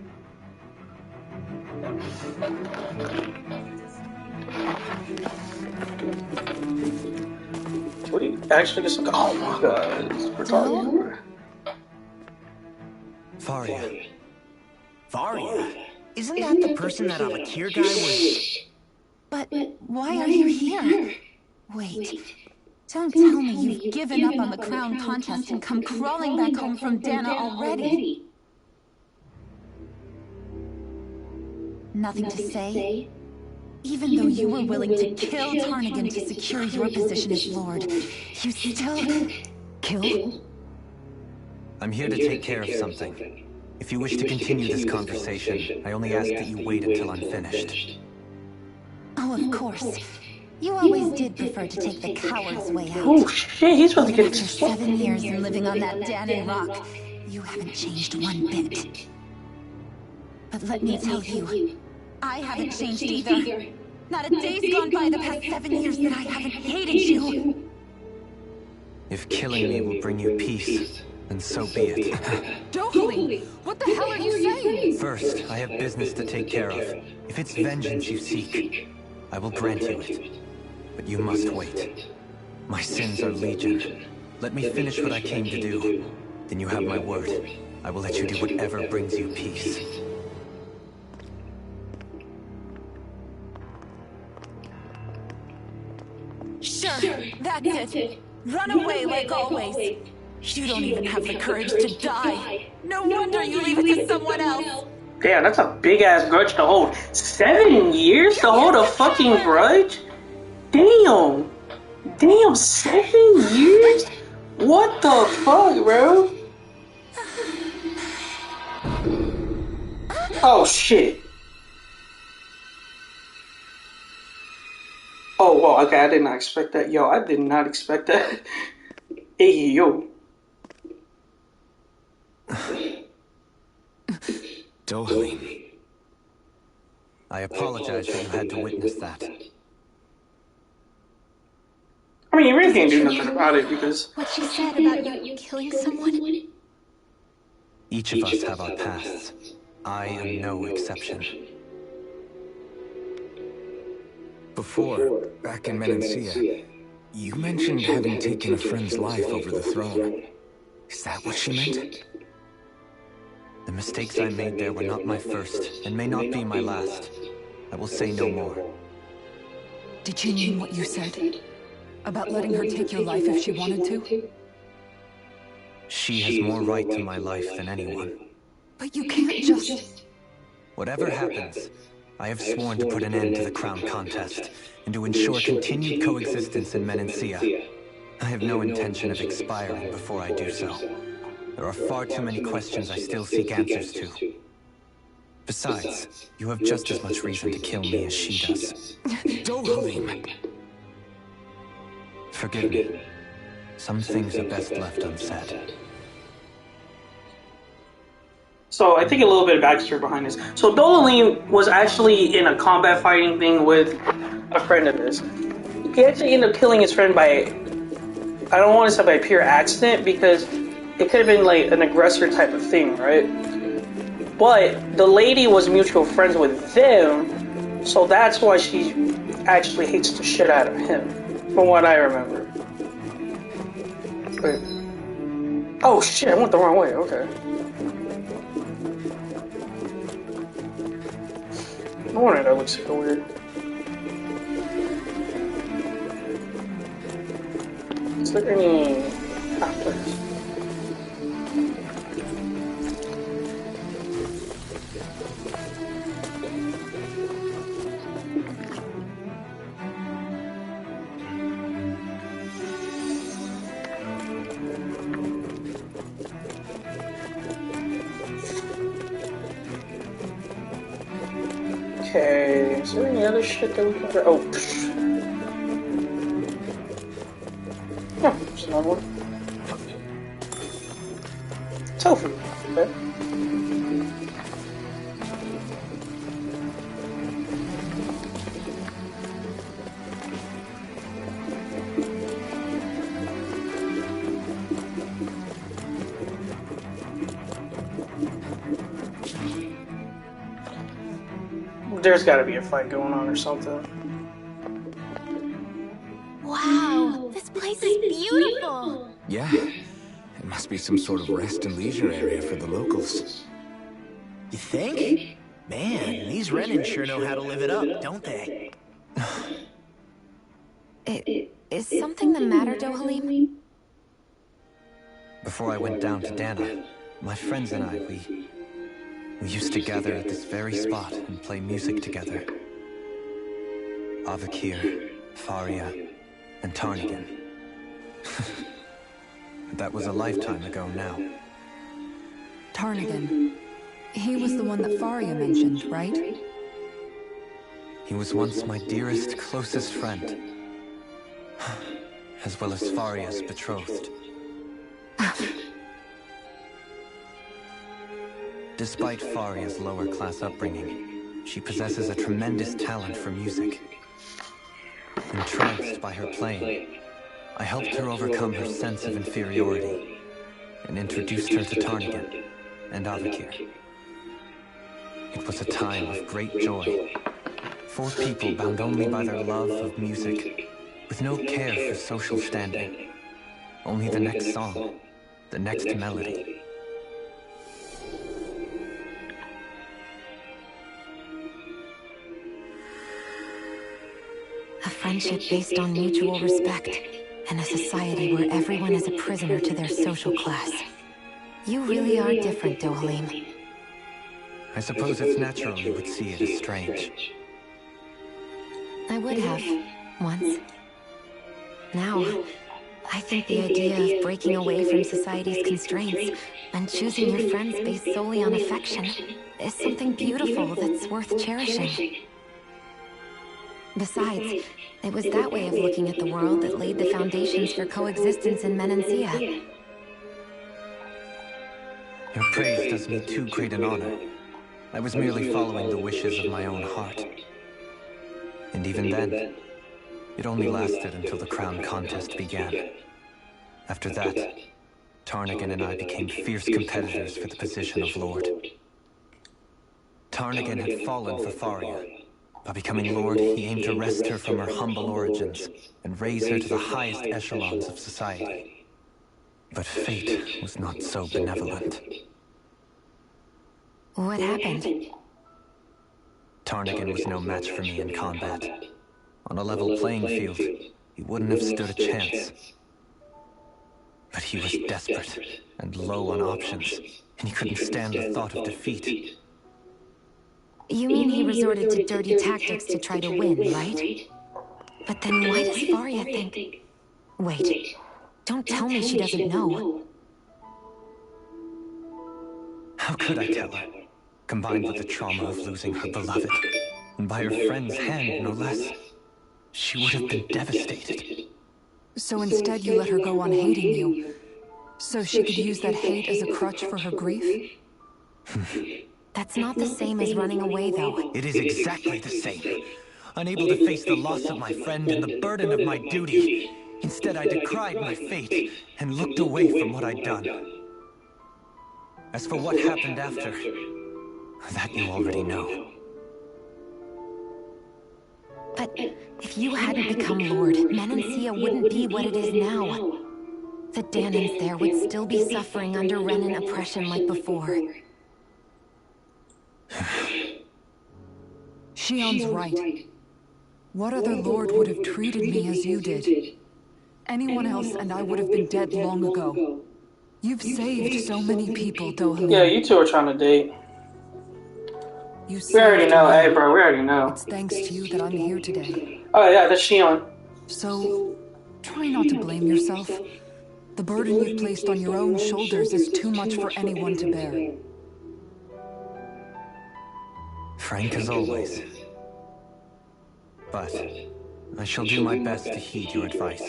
What do you actually get some? Oh my god, it's retarded. Faria. Varia? Isn't that the person that Avakir guy was... But why are you here? Wait. Don't tell me you've given up on the crown contest and come crawling back home from Dana already. Nothing to say? Even though you were willing to kill Tarnigan to secure your position as Lord, you still... kill? I'm here to take care of something. If you wish to continue this conversation, I only ask that you wait until I'm finished. Oh, of course. You always did prefer to take the coward's way out. Oh shit, he's about to Even get after 7 years and living on that Danon rock, you haven't changed one bit. But let me tell you, I haven't changed either. Not a day's gone by the past 7 years that I haven't hated you. If killing me will bring you peace, then so be it. Dohali, what the hell are you saying? First, I have business to take care of. If it's vengeance you seek, I will grant you it. But you must wait. My sins are legion. Let me finish what I came to do. Then you have my word. I will let you do whatever brings you peace. Sure, that's it. Run away like always. You don't even have the courage to die. No wonder you leave it to someone else. Damn, that's a big ass grudge to hold. 7 years to hold a fucking grudge? Damn. Damn, 7 years? What the fuck, bro? Oh shit. Oh, well, okay, I did not expect that. Yo, I did not expect that. Hey, yo. Dohali. I apologize that you had to witness that. I mean, you really can't do nothing about it because... What she said about you killing someone? Each of us have our pasts. I am no exception. Before, back in Menancia, you mentioned having taken a friend's life over the throne. Is that what she meant? The mistakes I made there were not my first, and may not be my last. I will say no more. Did you mean what you said? About letting her take your life if she wanted to? She has more right to my life than anyone. But you can't just... Whatever happens, I have sworn to put an end to the crown contest, and to ensure continued coexistence in Menancia. I have no intention of expiring before I do so. There are far too many questions I still seek answers to. Besides, you have just as much reason to kill me as she does. Dohali! Forgive me. Some things are best left unsaid. So I think a little bit of backstory behind this. So Dohali was actually in a combat fighting thing with a friend of his. He actually ended up killing his friend by, I don't want to say by pure accident, because it could have been like an aggressor type of thing, right? But the lady was mutual friends with them, so that's why she actually hates the shit out of him, from what I remember. Wait. Oh shit, I went the wrong way, okay. No wonder that looks so weird. Is there any pathways? Okay, is there any other shit that we can do? Oh, psh. Yeah, there's another one. Tofu, okay. There's gotta be a fight going on or something. Wow, this place is beautiful. Yeah. It must be some sort of rest and leisure area for the locals. You think? Man, these Renan sure know how to live it up, don't they? Is something the matter, Dohali? Before I went down to Dana, my friends and I, we used to gather at this very spot and play music together. Avakir, Faria, and Tarnigan. That was a lifetime ago now. Tarnigan. He was the one that Faria mentioned, right? He was once my dearest, closest friend. As well as Faria's betrothed. Despite Faria's lower-class upbringing, she possesses a tremendous talent for music. Entranced by her playing, I helped her overcome her sense of inferiority and introduced her to Tarnigan and Avakir. It was a time of great joy. 4 people bound only by their love of music, with no care for social standing. Only the next song, the next melody. A friendship based on mutual respect, and a society where everyone is a prisoner to their social class. You really are different, Dohalim. I suppose it's natural you would see it as strange. I would have, once. Now, I think the idea of breaking away from society's constraints and choosing your friends based solely on affection is something beautiful that's worth cherishing. Besides, it was that way of looking at the world that laid the foundations for coexistence in Menancia. Your praise does me too great an honor. I was merely following the wishes of my own heart. And even then, it only lasted until the crown contest began. After that, Tarnigan and I became fierce competitors for the position of Lord. Tarnigan had fallen for Faria. By becoming Lord, he aimed to wrest her from her humble origins and raise her to the highest echelons of society. But fate was not so benevolent. What happened? Tarnigan was no match for me in combat. On a level playing field, he wouldn't have stood a chance. But he was desperate and low on options, and he couldn't stand the thought of defeat. You mean he resorted to dirty tactics to try to win, right? But then why does Faria think... Wait, don't tell me she doesn't know. How could I tell her? Combined with the trauma of losing her beloved, and by her friend's hand, no less, she would have been devastated. So instead you let her go on hating you, so she could use that hate as a crutch for her grief? That's not the same as running away, though. It is exactly the same. Unable to face the loss of my friend and the burden of my duty, instead I decried my fate and looked away from what I'd done. As for what happened after, that you already know. But if you hadn't become Lord, Menancia wouldn't be what it is now. The Danans there would still be suffering under Renan oppression like before. Shion's right. What other lord would have treated me as you did? Anyone else and I would have been dead long ago. You've saved so many people, Dohalim. Yeah, you two are trying to date. We already know, hey bro, we already know. It's thanks to you that I'm here today. Oh yeah, that's Shion. So, try not to blame yourself. The burden you've placed on your own shoulders is too much for anyone to bear. Frank as always. But I shall do my best to heed your advice.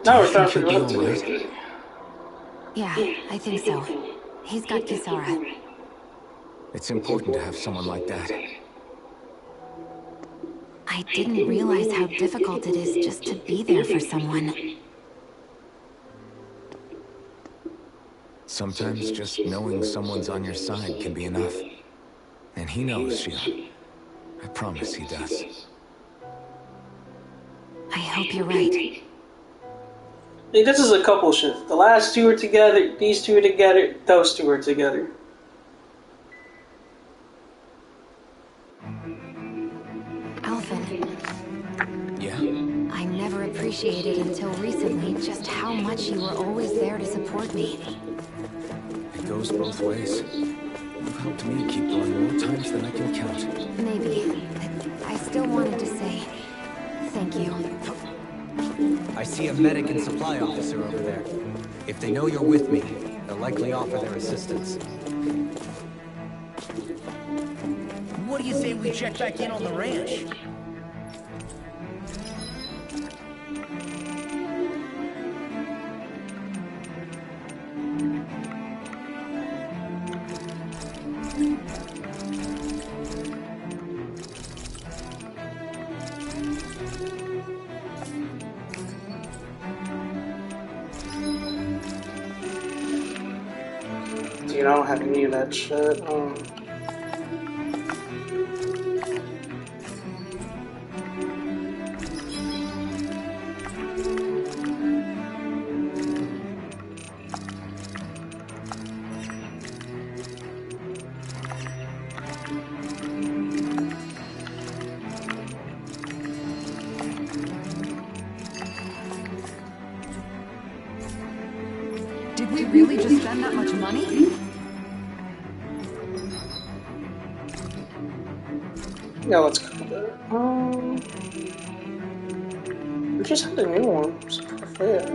Now we're starting to go to Yeah, I think so. He's got Kisara. It's important to have someone like that. I didn't realize how difficult it is just to be there for someone. Sometimes just knowing someone's on your side can be enough. And he knows, Shion. I promise he does. I hope you're right. Hey, this is a couple shit. The last two are together, these two are together, those two are together. Alvin. Yeah? appreciated until recently just how much you were always there to support me. It goes both ways. You've helped me keep going more times than I can count. Maybe, but I still wanted to say thank you. I see a medic and supply officer over there. If they know you're with me, they'll likely offer their assistance. What do you say we check back in on the ranch? Dude, I don't have any of that shit. Did we really just spend that much money? Yeah, let's go there. We just had a new one. It's perfect.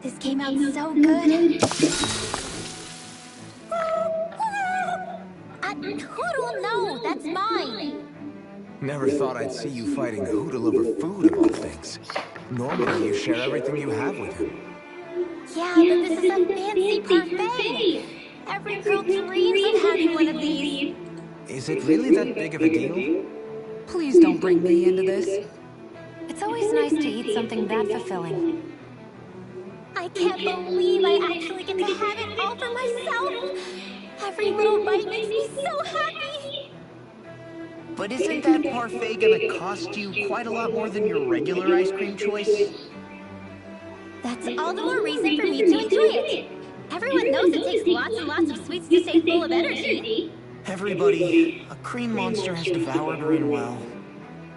This came out so good. Hoodle, no, that's mine. Never thought I'd see you fighting Hoodle over food of all things. Normally you share everything you have with him. Yeah, but this is a fancy parfait. Every girl dreams of having one of these. Is it really that big of a deal? Please don't bring me into this. It's always nice to eat something that fulfilling. I can't believe I actually get to have it all for myself. Every little bite makes me so happy. But isn't that parfait gonna cost you quite a lot more than your regular ice cream choice? That's all the more reason for me to enjoy it. Everyone knows it takes lots and lots of sweets to stay full of energy. Everybody, a cream monster has devoured her in well.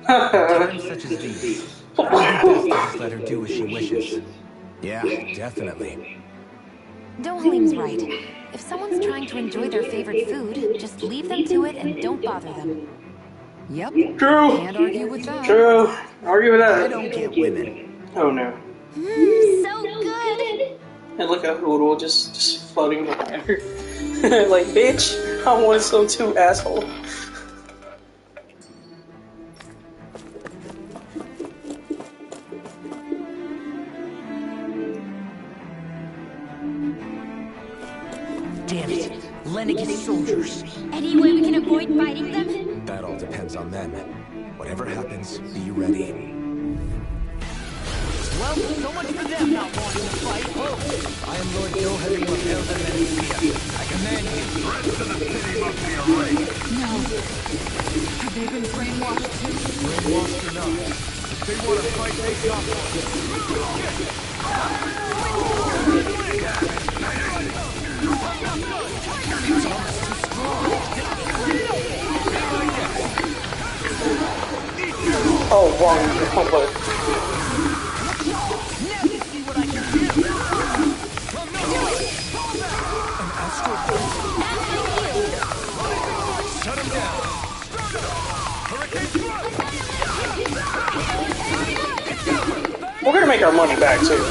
At times such as these, it's best to just let her do as she wishes. Yeah, definitely. Dohalim's right. If someone's trying to enjoy their favorite food, just leave them to it and don't bother them. Yep. True. Can't argue with that. True. Argue with that. I don't get women. Oh no. So good. And look at Hoodle just floating behind her. Like, bitch, I want some too, asshole. Damn it. Lenegis soldiers. Any way we can avoid fighting them? That all depends on them. Whatever happens, be ready. Well, so much for them not wanting to fight. I am Lord Dohalim of Elden Menesia. I command you. The rest of the city must be awake. No. Have they been brainwashed too? Brainwashed or not, if they want to fight, they got Oh, wrong. Oh, but. Shut him down. We're gonna make our money back too.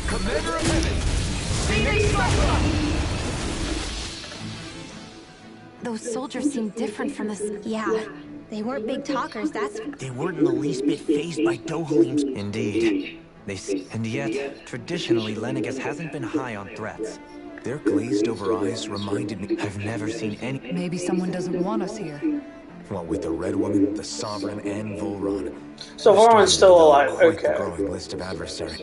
Commander of Heaven. Those soldiers seem different from the... Yeah, they weren't big talkers, that's... They weren't in the least bit fazed by Dohalim's... Indeed. And yet, traditionally, Lenegis hasn't been high on threats. Their glazed-over eyes reminded me... I've never seen any... Maybe someone doesn't want us here. What with the Red Woman, the Sovereign, and Volron. So Volron's still alive. Quite the Okay. growing list of adversaries.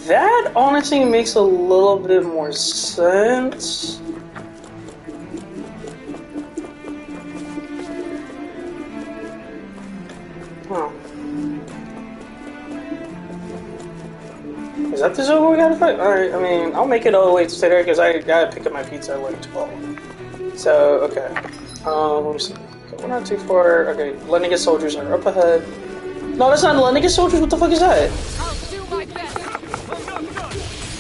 That honestly makes a little bit more sense. Oh. Is that the Zogo we gotta fight? Alright, I mean, I'll make it all the way to there because I gotta pick up my pizza at like 12. So, okay. Let me see. Okay, we're not too far. Okay, Lennigus soldiers are up ahead. No, that's not Lennigus soldiers. What the fuck is that? I'll do my best.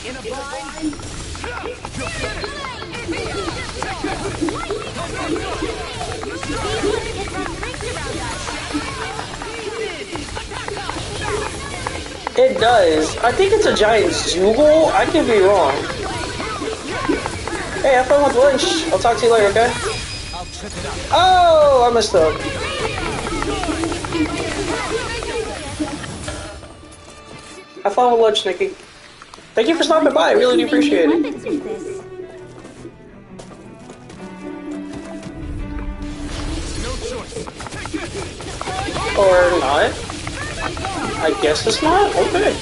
In a bind. It does. I think it's a giant Zoogle. I could be wrong. Hey, have fun with lunch. I'll talk to you later, okay? Oh, I messed up. Have fun with lunch, Nikki. Thank you for stopping by. I really do appreciate it. Or not. I guess it's not? Okay.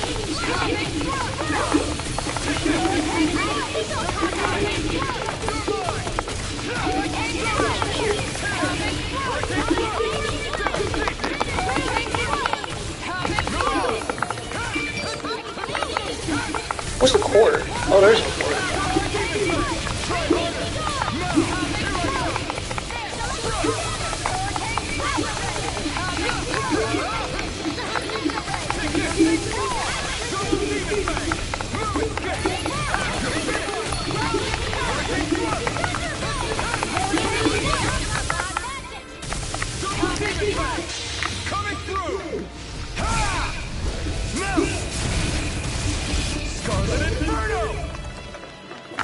Where's the cord? Oh, there's a cord. Coming through! Scarlet Inferno!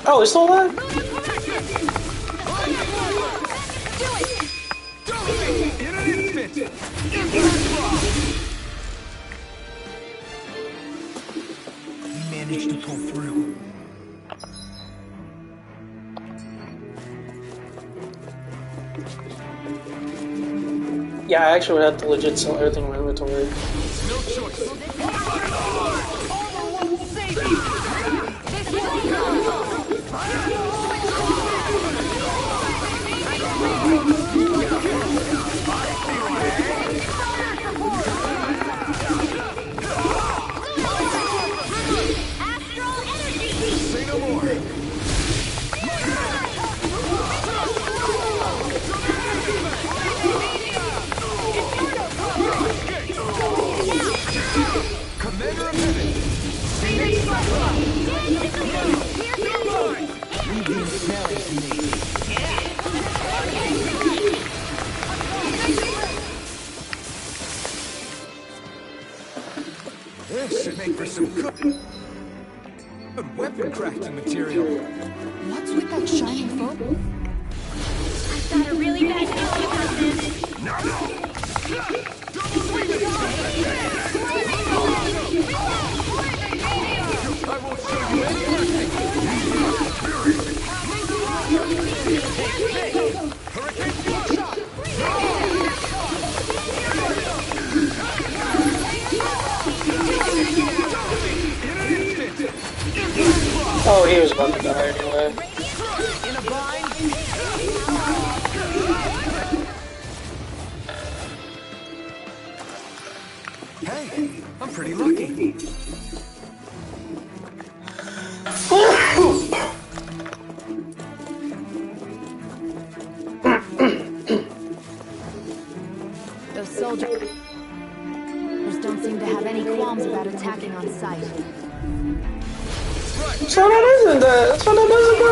Oh, it's still alive? In an instant! We managed to pull through. Yeah, I actually would have to legit sell everything in my inventory. No choice! Say no more! Commander of Heaven! This should make for some good weapon crafting material. What's with that shining foam? I've got a really bad feeling about this. I won't show you any mercy! Hurricane fuel shot! In an instant! Oh, he was about to die anyway. In a bind. Hey, I'm pretty lucky. Those soldiers don't seem to have any qualms about attacking on sight. So that isn't that. So that doesn't go.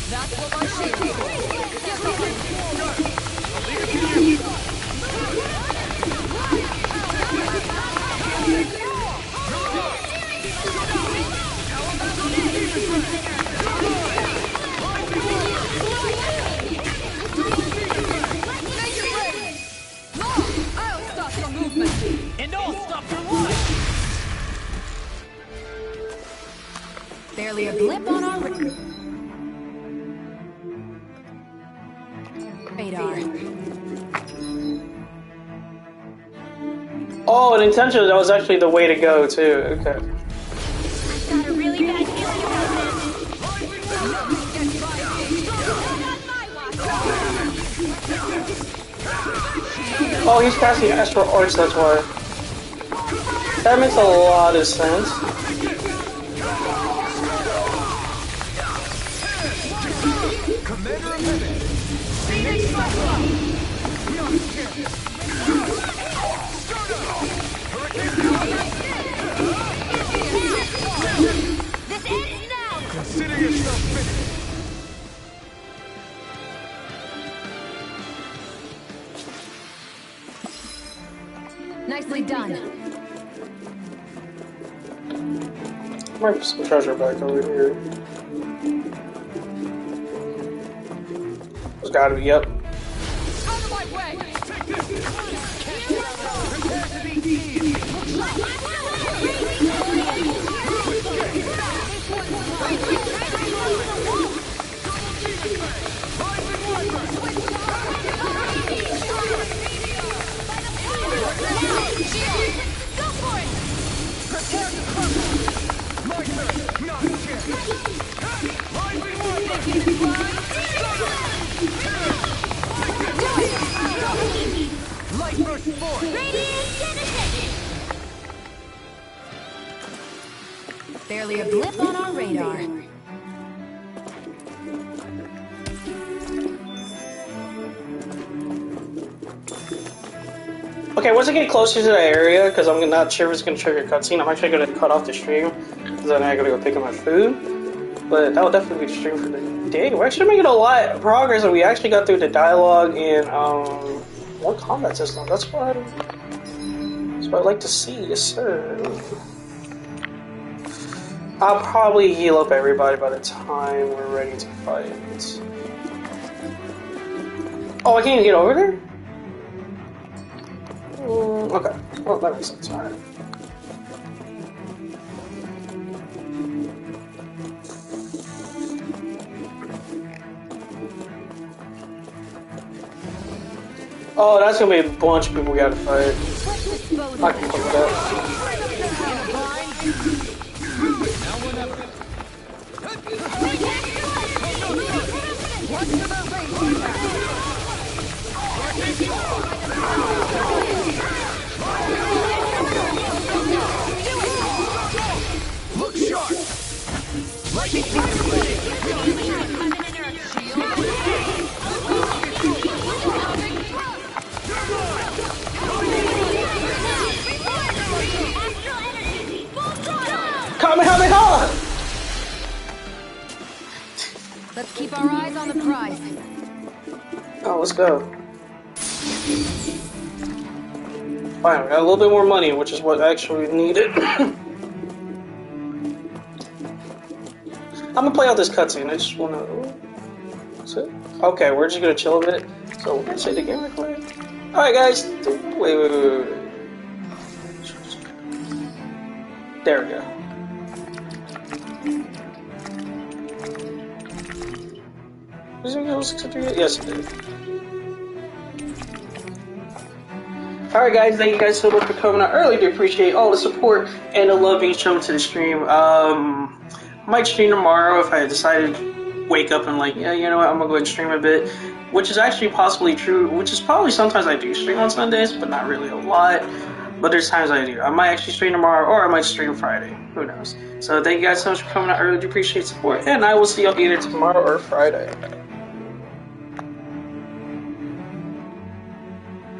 That's what my shit is for. And I'll stop your life! Barely a blip on our radar. Oh, and intentionally, that was actually the way to go, too. Okay. Got a really bad feeling about Oh, he's casting Astral Arts, that's why. That makes a lot of sense. this ends now. Consider yourself finished. Nicely done. Might be some treasure back over here. There's gotta be, yep. Out of my way. Go for it. Prepare to crumble. My turn. Not a chance. Light burst forth. Radiant Genesis. Barely a blip on our radar. Okay, once I get closer to the area, because I'm not sure if it's going to trigger a cutscene, I'm actually going to cut off the stream, because then I got to go pick up my food. But that will definitely be the stream for the day. We're actually making a lot of progress, and we actually got through the dialogue and more combat system. That's what I'd like to see, yes sir. I'll probably heal up everybody by the time we're ready to fight. Oh, I can't even get over there? Okay, well that makes sense, alright. Oh, that's gonna be a bunch of people we gotta fight. I can cover that. Look sharp. Lightning Kamehameha! Let's keep our eyes on the prize. Oh, let's go. Fine, we got a little bit more money, which is what actually needed. I'm gonna play out this cutscene. I just wanna. That's it. Okay, we're just gonna chill a bit. So we're gonna say the game real quick. Alright, guys. Wait. There we go. Yes, it did. Alright guys, thank you guys so much for coming out. I really do appreciate all the support and the love being shown to the stream. Might stream tomorrow if I decided to wake up and like, yeah, you know what, I'm gonna go ahead and stream a bit. Which is actually possibly true, which is probably sometimes I do stream on Sundays, but not really a lot. But there's times I do. I might actually stream tomorrow, or I might stream Friday. Who knows? So thank you guys so much for coming out. I really do appreciate support. And I will see y'all either tomorrow or Friday.